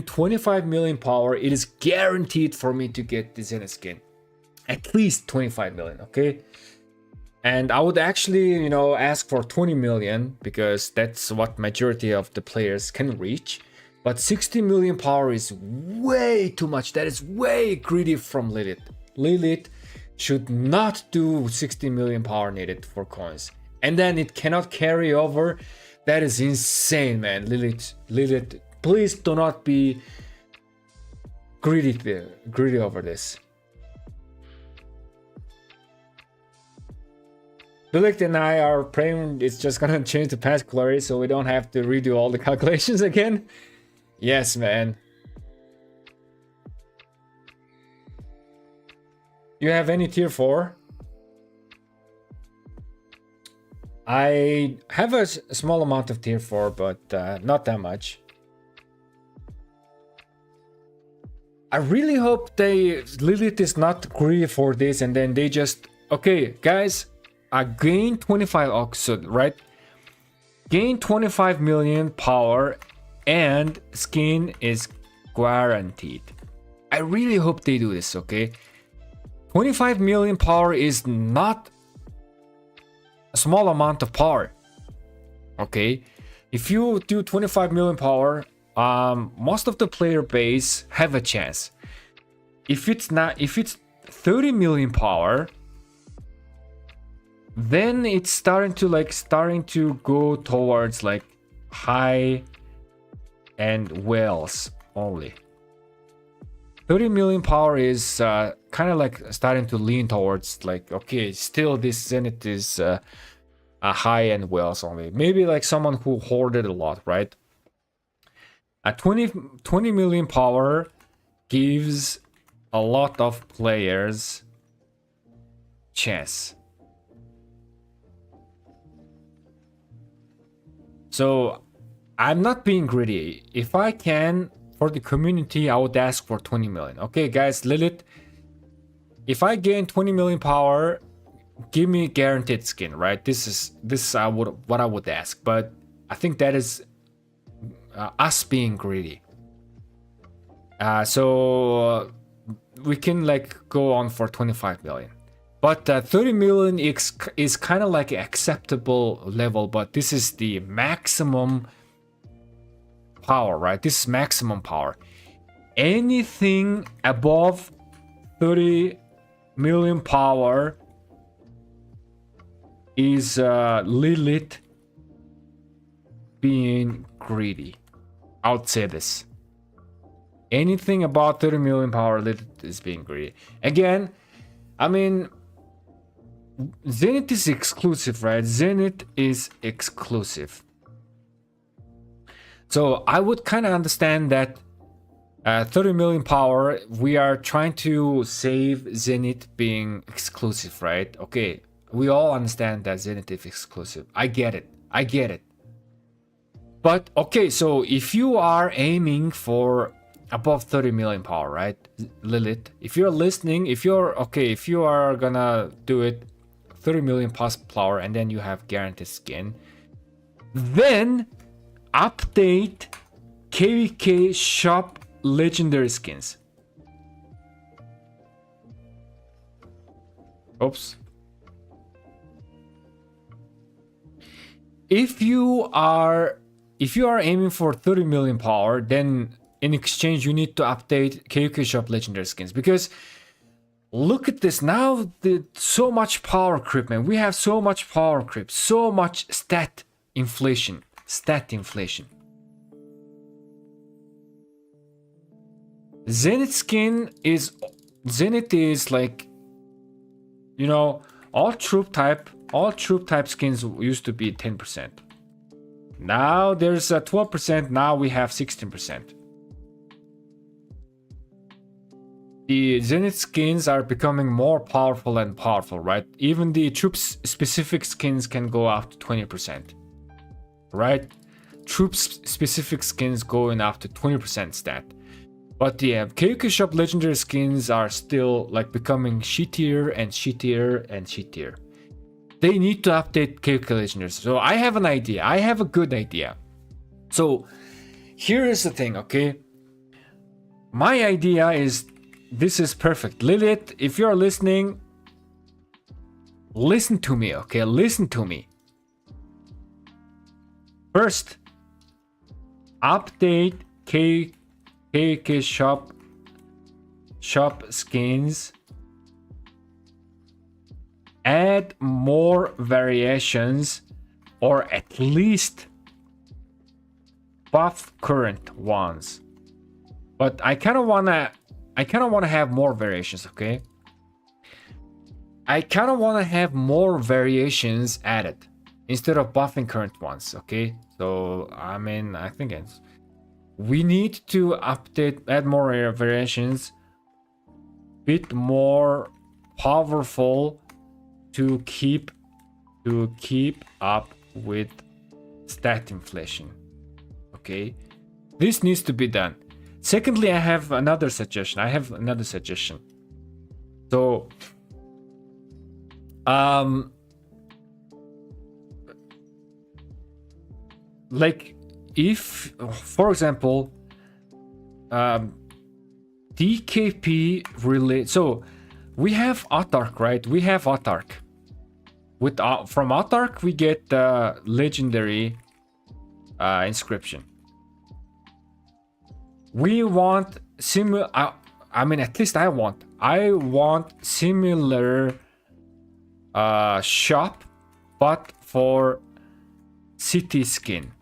25 million power, it is guaranteed for me to get the Zenith skin. At least 25 million, okay? And I would actually, ask for 20 million because that's what majority of the players can reach. But 60 million power is way too much. That is way greedy from Lilith. Lilith should not do 60 million power needed for coins. And then it cannot carry over. That is insane, man. Lilith, please do not be greedy over this. Lilith and I are praying it's just gonna change the past glory so we don't have to redo all the calculations again. Yes, man. You have any tier 4? I have a small amount of tier 4, but not that much. I really hope Lilith is not greedy for this and then they just... Okay, guys, I gain 25 oxygen, right? Gain 25 million power and skin is guaranteed. I really hope they do this, okay? 25 million power is not a small amount of power, okay? If you do 25 million power, most of the player base have a chance. If it's 30 million power, then it's starting to go towards like high and whales only. 30 million power is kind of like starting to lean towards like, okay, still this Zenith is a high and whales only. Maybe like someone who hoarded a lot, right? 20 million power gives a lot of players chance. So I'm not being greedy. If I can, for the community, I would ask for 20 million. Okay, guys, Lilith, if I gain 20 million power, give me guaranteed skin, right? This is what I would ask, but I think that is us being greedy. So we can like go on for 25 million, but 30 million is kind of like an acceptable level, but this is the maximum power, right? This is maximum power. Anything above 30 million power is Lilith being greedy. I would say this. Anything about 30 million power, Lilith is being greedy. Again, I mean, Zenith is exclusive, right? Zenith is exclusive. So I would kind of understand that 30 million power, we are trying to save Zenith being exclusive, right? Okay, we all understand that Zenith is exclusive. I get it. I get it. But okay, so if you are aiming for above 30 million power, right, Lilith? If you're listening, if you are gonna do it 30 million plus power and then you have guaranteed skin, then update KVK shop legendary skins. Oops. If you are aiming for 30 million power, then in exchange you need to update KVK shop legendary skins, because look at this now. So much power creep, man. We have so much power creep, so much stat inflation. Zenith is like, you know, all troop type skins used to be 10%. Now there's a 12%, now we have 16%. The Zenith skins are becoming more powerful and powerful, right? Even the troops specific skins can go up to 20%. Right? Troops specific skins going up to 20% stat. But the KVK shop legendary skins are still like becoming shittier and shittier and shittier. They need to update KVK legendaries. So I have an idea. I have a good idea. So here is the thing, okay? My idea is, this is perfect. Lilith, if you're listening, listen to me, okay? Listen to me. First, update KVK shop skins. Add more variations, or at least buff current ones. But I kind of wanna have more variations, okay? I kind of wanna have more variations added instead of buffing current ones, okay? So I mean, I think we need to add more variations, bit more powerful to keep up with stat inflation. Okay, this needs to be done. Secondly, I have another suggestion. So like, if for example DKP relate, so we have Autark, right? We have Autark. With from Autark we get the legendary inscription. We want similar. I mean, at least I want similar shop, but for city skin.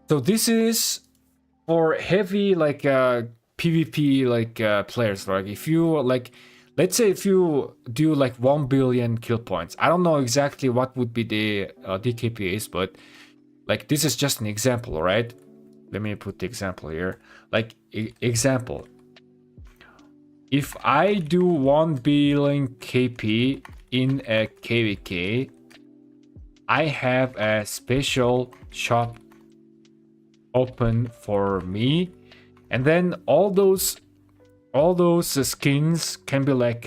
So this is for heavy like PvP like players. Like if you like, let's say if you do like 1 billion kill points. I don't know exactly what would be the DKP is, but like this is just an example, right? Let me put the example here. Like example, if I do 1 billion KP in a KVK, I have a special shop open for me, and then all those skins can be like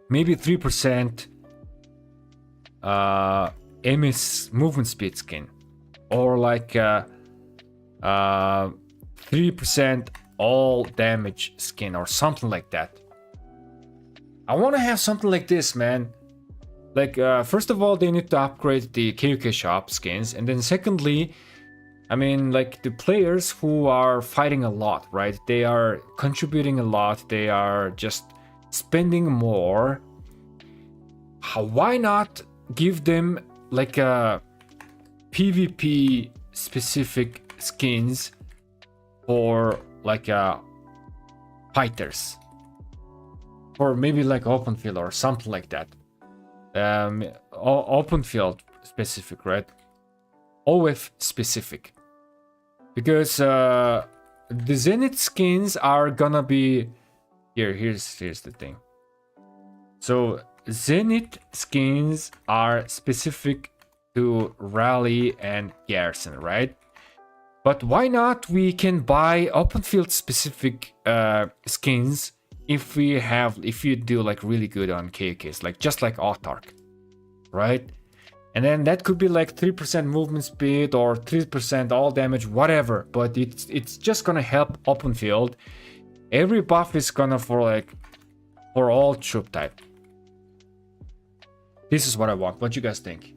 maybe 3% MS movement speed skin, or like 3% all damage skin, or something like that. I want to have something like this, man. Like, first of all, they need to upgrade the KVK shop skins, and then secondly, I mean, like, the players who are fighting a lot, right? They are contributing a lot, they are just spending more. Why not give them, like, a PvP specific skins for, like, fighters? Or maybe, like, open field or something like that. Open field specific, right? OF specific, because the Zenith skins are gonna be here's the thing. So Zenith skins are specific to rally and garrison, right? But why not we can buy open field specific skins if you do like really good on KVKs, like just like Autark, right? And then that could be like 3% movement speed or 3% all damage, whatever. But it's just gonna help open field. Every buff is gonna for all troop type. This is what I want. What you guys think?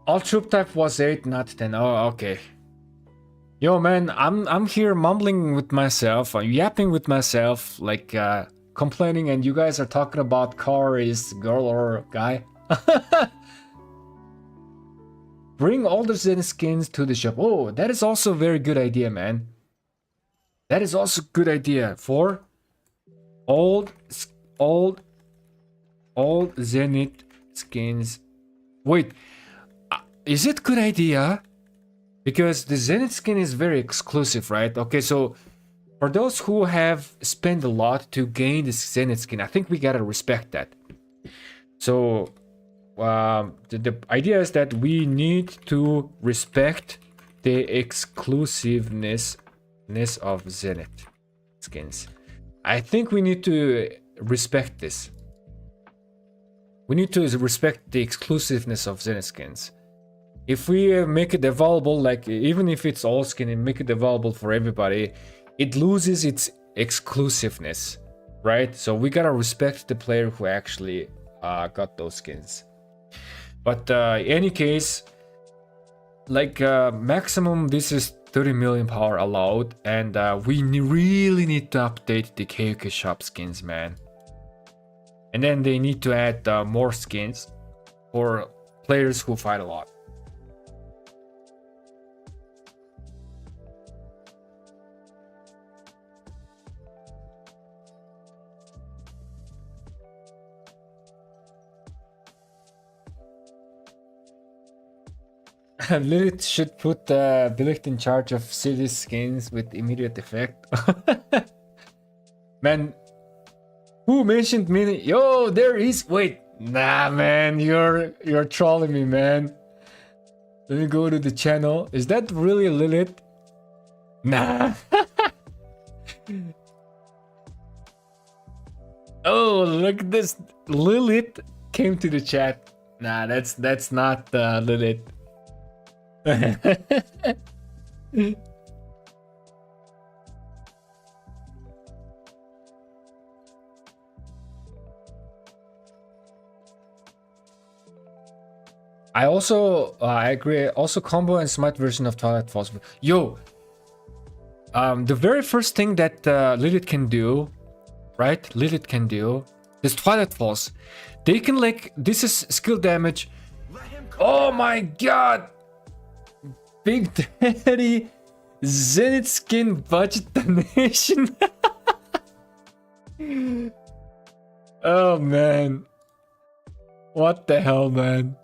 All troop type was 8, not 10. Oh, okay. Yo, man, I'm here mumbling with myself, yapping with myself, like complaining, and you guys are talking about car is girl or guy. Bring all the Zen skins to the shop. Oh, that is also a very good idea, man. That is also a good idea for old Zenith skins. Wait. Is it good idea? Because the Zenith skin is very exclusive, right? Okay, so for those who have spent a lot to gain this Zenith skin, I think we gotta respect that. So the idea is that we need to respect the exclusiveness of Zenith skins. I think we need to respect this. We need to respect the exclusiveness of Zenith skins. If we make it available, like even if it's all skin and make it available for everybody, it loses its exclusiveness, right? So we gotta respect the player who actually got those skins. But in any case, like maximum this is 30 million power allowed, and we really need to update the KVK shop skins, man. And then they need to add more skins for players who fight a lot. Lilith should put Billicht in charge of city skins with immediate effect. Man, who mentioned me? Yo, there is. Wait, nah, man, you're trolling me, man. Let me go to the channel. Is that really Lilith? Nah. Oh, look at this. Lilith came to the chat. Nah, that's not Lilith. I also I agree. Also, combo and smite version of Twilight Falls. Yo, the very first thing that Lilith can do, right? Lilith can do is Twilight Falls. They can like this is skill damage. Oh my god! Big Daddy Zenith skin budget donation. Oh man, what the hell, man?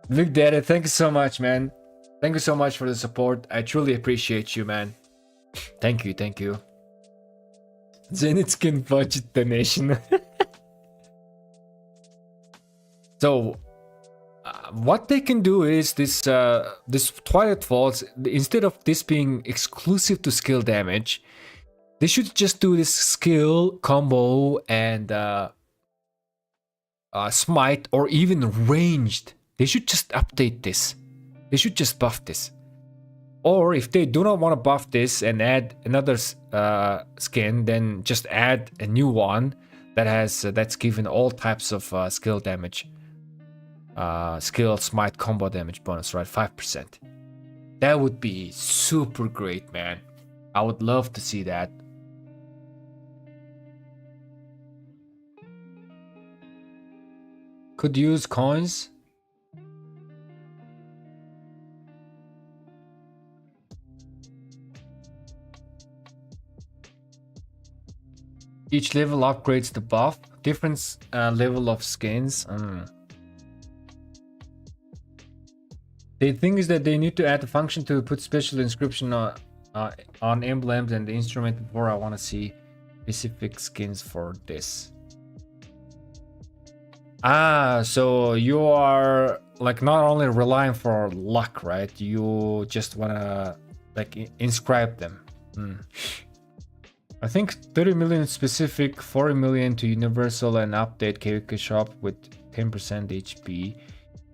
Big Daddy, thank you so much, man. Thank you so much for the support. I truly appreciate you, man. Thank you, thank you. Zenith skin budget donation. So, what they can do is this Twilight Falls, instead of this being exclusive to skill damage, they should just do this skill combo and smite, or even ranged. They should just update this. They should just buff this. Or if they do not want to buff this and add another skin, then just add a new one that has that's given all types of skill damage. Skill smite combo damage bonus, right? 5%. That would be super great, man. I would love to see that. Could use coins. Each level upgrades the buff. Different level of skins. The thing is that they need to add a function to put special inscription on emblems and the instrument before I want to see specific skins for this. So you are like not only relying for luck, right? You just wanna like inscribe them. I think 30 million specific, 40 million to universal, and update KVK shop with 10% HP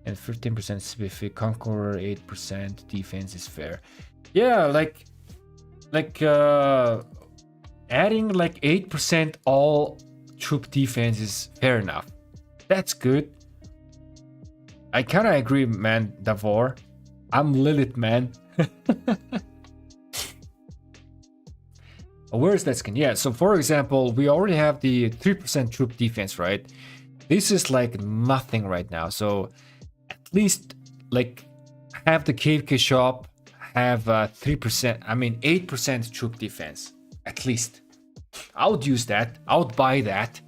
and 15% specific. Conqueror 8% defense is fair. Yeah, like adding like 8% all troop defense is fair enough. That's good. I kind of agree, man, Davor. I'm Lilith, man. Where is that skin? Yeah, so for example, we already have the 3% troop defense, right? This is like nothing right now. So at least like have the KVK shop have 3%, I mean 8% troop defense. At least. I would use that. I would buy that.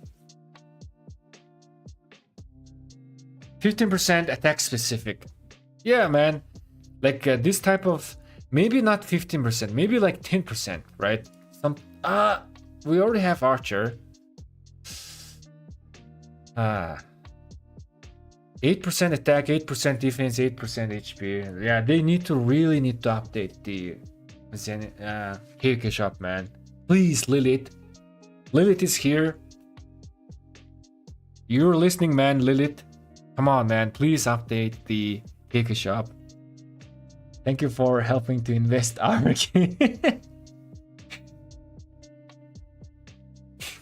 15% attack specific. Yeah, man. Like this type of, maybe not 15%, maybe like 10%, right? We already have Archer. 8% attack, 8% defense, 8% HP. Yeah, they really need to update the Zenith KVK shop, man. Please, Lilith. Lilith is here. You're listening, man, Lilith. Come on, man. Please update the KVK shop. Thank you for helping to invest our game.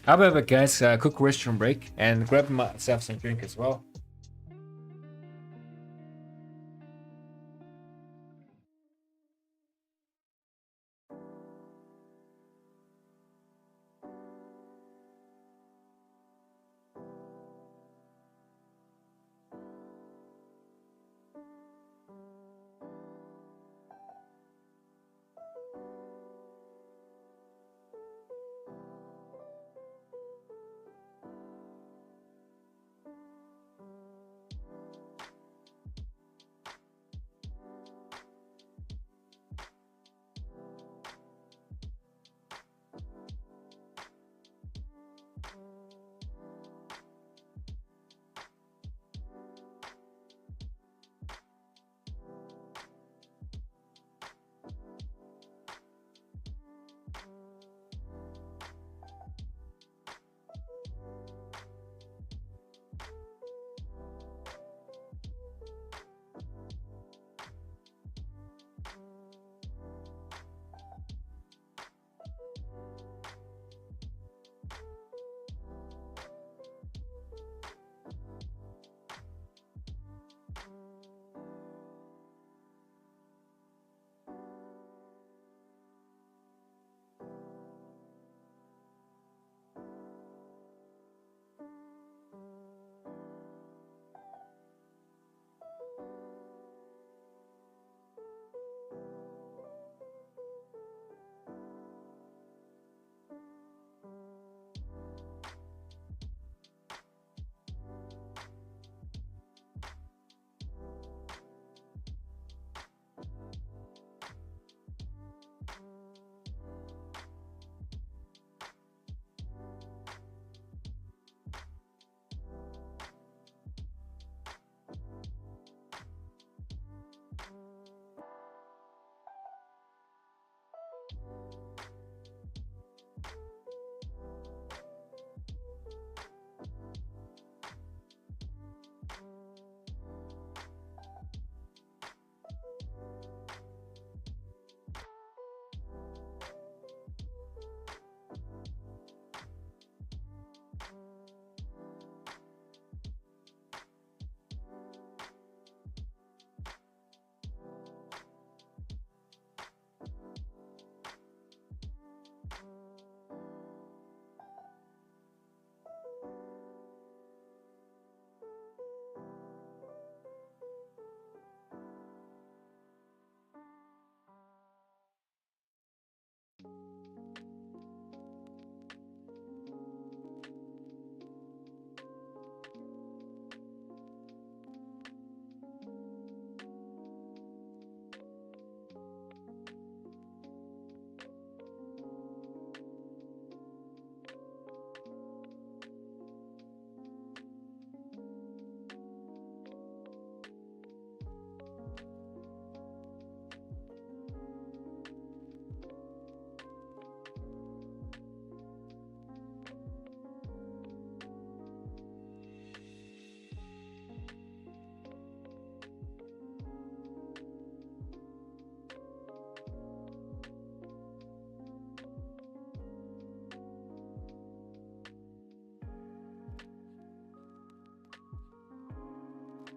How about it, guys? Quick restroom break and grab myself some drink as well.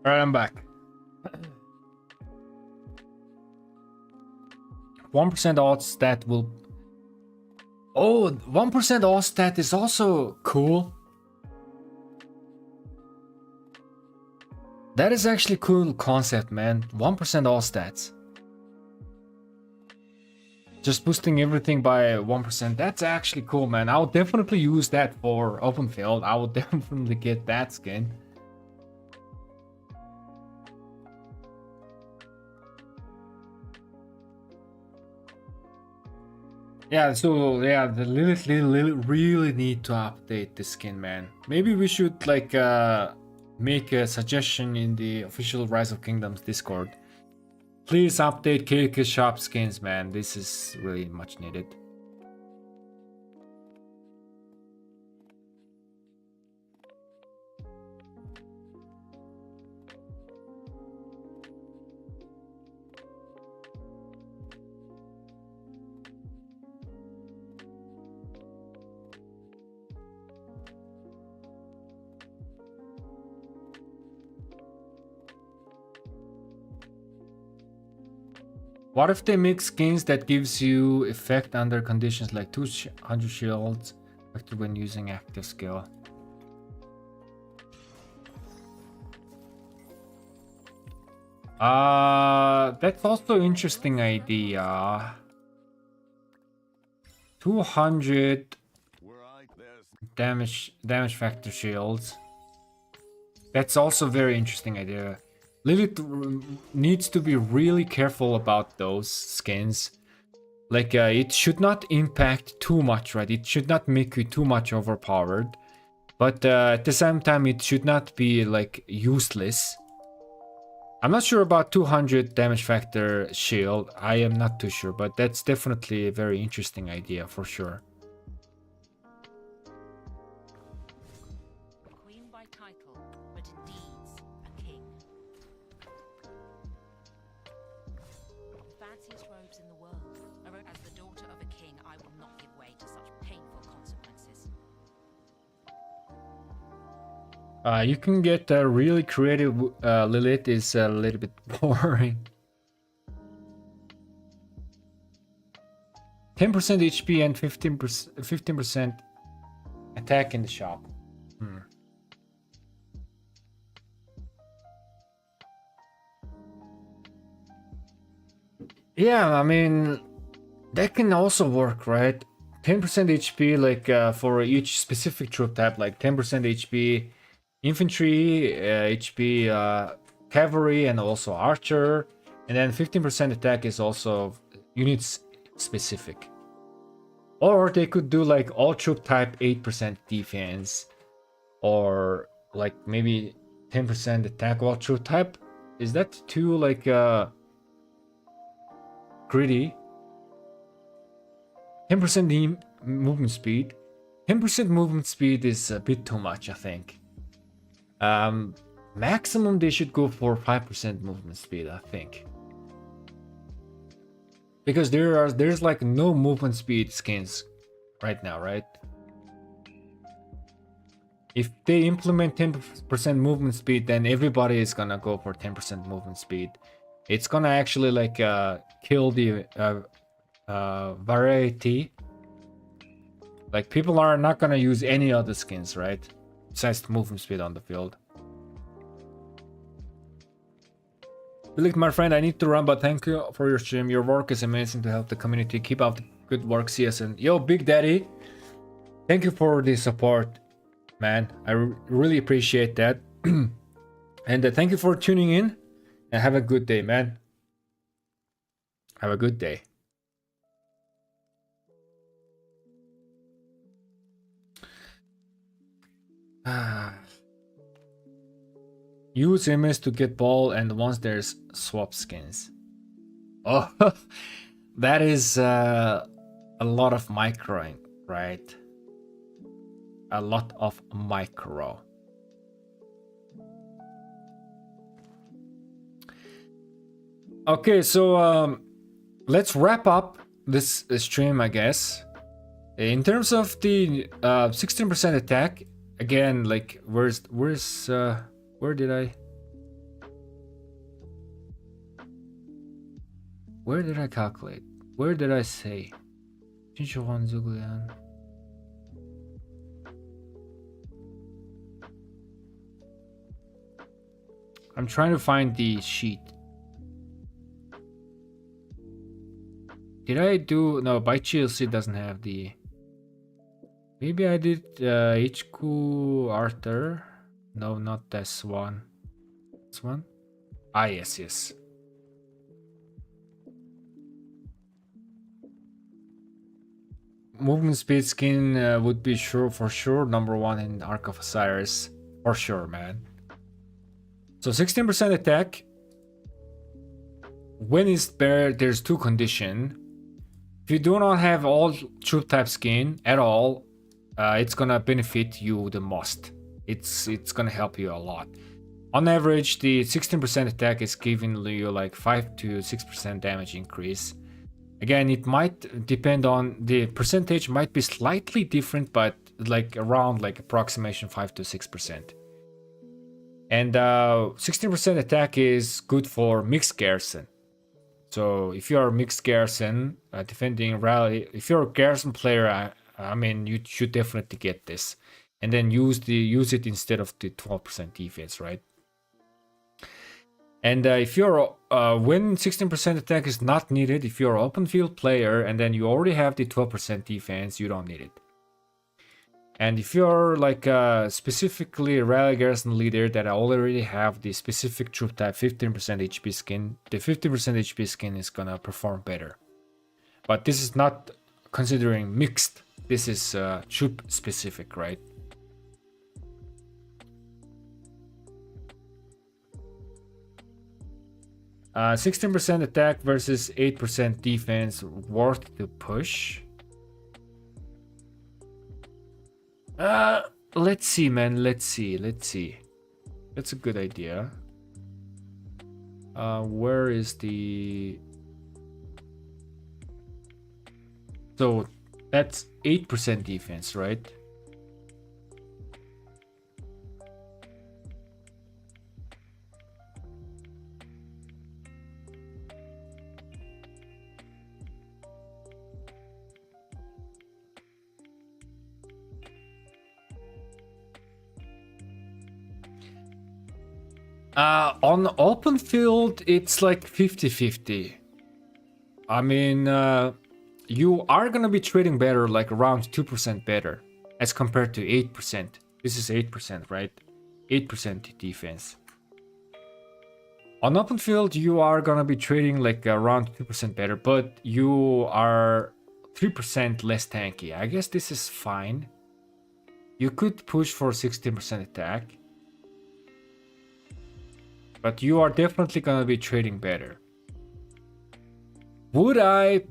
Alright, I'm back. 1% alt stat will... Oh, 1% alt stat is also cool. That is actually cool concept, man. 1% all stats. Just boosting everything by 1%. That's actually cool, man. I would definitely use that for open field. I would definitely get that skin. Yeah, so yeah, the Lilith really need to update the skin, man. Maybe we should like make a suggestion in the official Rise of Kingdoms Discord. Please update KVK shop skins, man. This is really much needed. What if they make skins that gives you effect under conditions like 200 shields effective when using active skill? That's also interesting idea. 200 damage factor shields. That's also very interesting idea. Lilith needs to be really careful about those skins. Like, it should not impact too much, right? It should not make you too much overpowered. But at the same time, it should not be, like, useless. I'm not sure about 200 damage factor shield. I am not too sure, but that's definitely a very interesting idea for sure. Queen by title, but in deeds a king. Fanciest robes in the world. As the daughter of a king, I will not give way to such painful consequences. You can get really creative. Lilith is a little bit boring. 10% HP and 15% attack in the shop. Yeah, I mean, that can also work, right? 10% HP, like for each specific troop type, like 10% HP infantry, HP cavalry, and also archer, and then 15% attack is also units specific. Or they could do like all troop type 8% defense, or like maybe 10% attack all troop type. Is that too like greedy? 10% movement speed. 10% movement speed is a bit too much, I think. Maximum they should go for 5% movement speed, I think. Because there's like no movement speed skins right now, right? If they implement 10% movement speed, then everybody is gonna go for 10% movement speed. It's gonna actually like kill the variety. Like people are not gonna use any other skins, right? Besides the movement speed on the field. Look, my friend, I need to run, but thank you for your stream. Your work is amazing to help the community. Keep up the good work, CSN. Yo, Big Daddy, thank you for the support, man. I really appreciate that. And thank you for tuning in. And have a good day, man. Have a good day. Use MS to get ball, and once there's swap skins. Oh, that is a lot of microing, right? A lot of micro. Okay, so let's wrap up this stream, I guess. In terms of the 16% attack, again, like where did I? Where did I calculate? Where did I say? I'm trying to find the sheet. Did I do... No, by Chelsea doesn't have the... Maybe I did HQ Arthur. No, not this one. This one? Ah, yes, yes. Movement speed skin would be for sure number one in Arc of Osiris. For sure, man. So 16% attack. When is there, there's two conditions. If you do not have all troop type skin at all, it's gonna benefit you the most. It's gonna help you a lot. On average, the 16% attack is giving you like 5 to 6% damage increase. Again, it might depend on the percentage, might be slightly different, but like around like approximation 5 to 6%. And 16% attack is good for mixed garrison. So if you're a mixed garrison defending rally, if you're a garrison player, I mean, you should definitely get this, and then use it instead of the 12% defense, right? And if you're when 16% attack is not needed, if you're an open field player and then you already have the 12% defense, you don't need it. And if you're like specifically a rally garrison leader that already have the specific troop type 15% HP skin, the 50% HP skin is gonna perform better. But this is not considering mixed. This is troop specific, right? Uh, 16% attack versus 8% defense, worth the push. Let's see, man. Let's see. That's a good idea. Where is the... So that's 8% defense, right? On open field, it's like 50-50. I mean, you are gonna be trading better, like around 2% better, as compared to 8%. This is 8%, right? 8% defense. On open field, you are gonna be trading like around 2% better, but you are 3% less tanky. I guess this is fine. You could push for 16% attack, but you are definitely gonna be trading better. Would I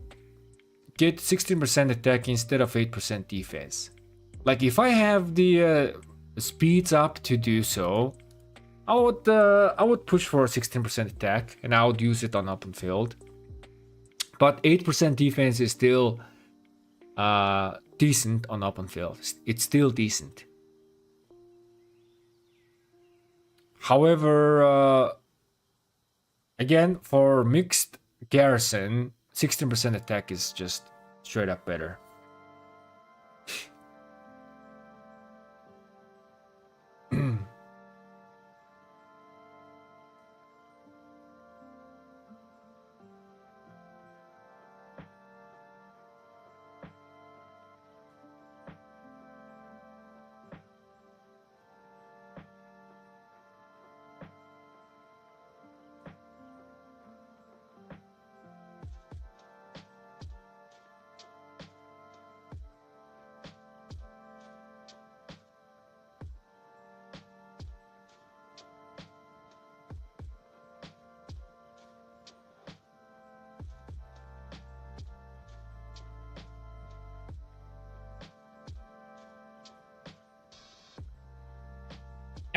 get 16% attack instead of 8% defense? Like if I have the speeds up to do so, I would push for 16% attack and I would use it on open field. But 8% defense is still decent on open field. It's still decent. However, again, for mixed garrison, 16% attack is just straight up better.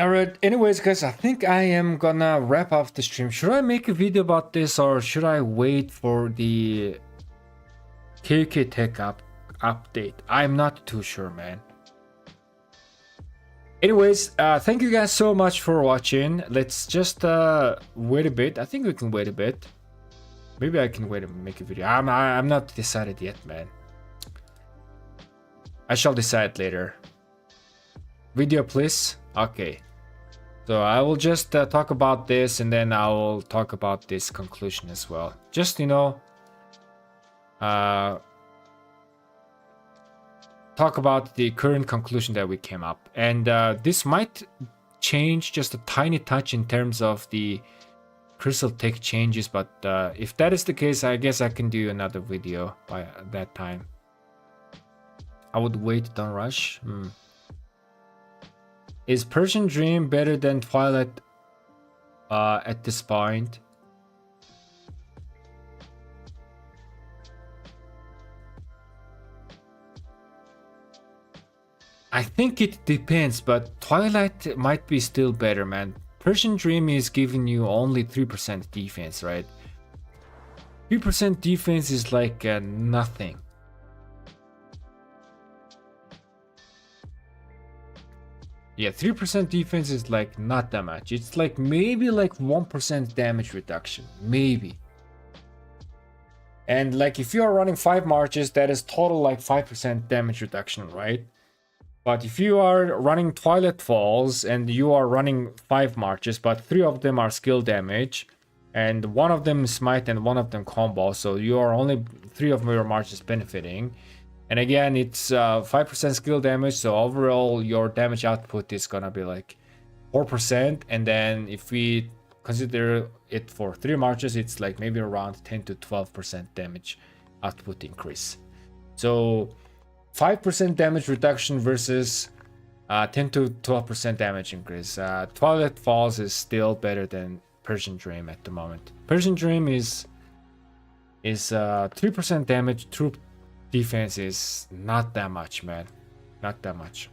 Alright, anyways guys, I think I am gonna wrap up the stream. Should I make a video about this or should I wait for the KVK tech update? I'm not too sure, man. Anyways, thank you guys so much for watching. Let's just wait a bit. I think we can wait a bit. Maybe I can wait and make a video. I'm not decided yet, man. I shall decide later. Video, please. Okay. So I will just talk about this, and then I will talk about this conclusion as well. Just, you know, talk about the current conclusion that we came up. And this might change just a tiny touch in terms of the crystal tech changes, but if that is the case, I guess I can do another video by that time. I would wait, don't rush. Is Persian Dream better than Twilight at this point? I think it depends, but Twilight might be still better, man. Persian Dream is giving you only 3% defense, right? 3% defense is like nothing. Yeah, 3% defense is like not that much. It's like maybe like 1% damage reduction, maybe. And like if you are running 5 marches, that is total like 5% damage reduction, right? But if you are running Twilight Falls and you are running 5 marches, but 3 of them are skill damage, and 1 of them is smite and 1 of them combo, so you are only 3 of your marches benefiting. And again, it's 5% skill damage, so overall your damage output is gonna be like 4%. And then if we consider it for 3 marches, it's like maybe around 10 to 12% damage output increase. So 5% damage reduction versus 10 to 12% damage increase. Twilight Falls is still better than Persian Dream at the moment. Persian Dream is 3% damage. True defense is not that much, man. Not that much.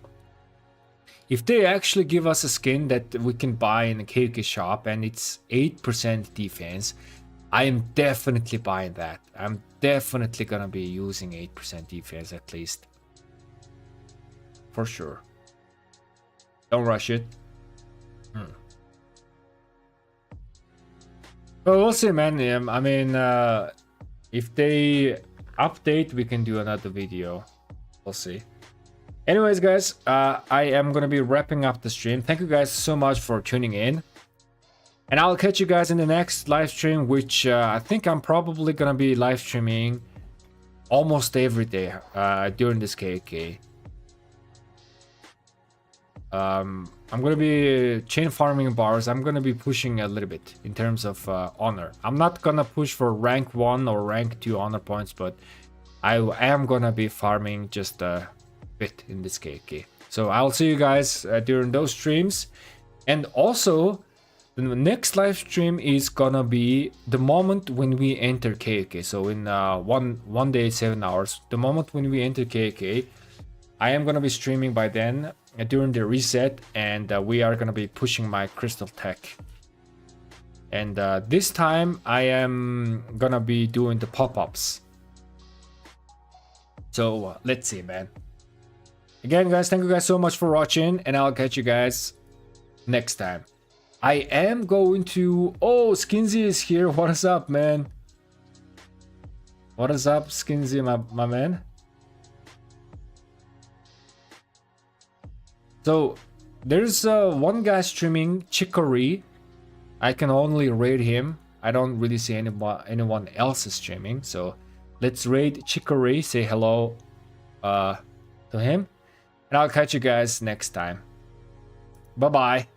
If they actually give us a skin that we can buy in a KVK shop and it's 8% defense, I am definitely buying that. I'm definitely gonna be using 8% defense at least. For sure. Don't rush it. But we'll see, man. I mean, if they update, we can do another video. We'll see. Anyways, guys, I am gonna be wrapping up the stream. Thank you guys so much for tuning in, and I'll catch you guys in the next live stream, which I think I'm probably gonna be live streaming almost every day during this KVK. I'm gonna be chain farming bars. I'm gonna be pushing a little bit in terms of honor. I'm not gonna push for rank 1 or rank 2 honor points, but I am gonna be farming just a bit in this KVK. So I'll see you guys during those streams. And also, the next live stream is gonna be the moment when we enter KVK. So in one day, 7 hours, the moment when we enter KVK, I am gonna be streaming by then during the reset, and we are gonna be pushing my crystal tech. And this time I am gonna be doing the pop-ups. So let's see, man. Again, guys, thank you guys so much for watching, and I'll catch you guys next time. I am going to... Oh, Skinsy is here. What is up, man? What is up, Skinsy, my man? So there's one guy streaming, Chicory. I can only raid him. I don't really see anyone else is streaming. So let's raid Chicory. Say hello to him. And I'll catch you guys next time. Bye-bye.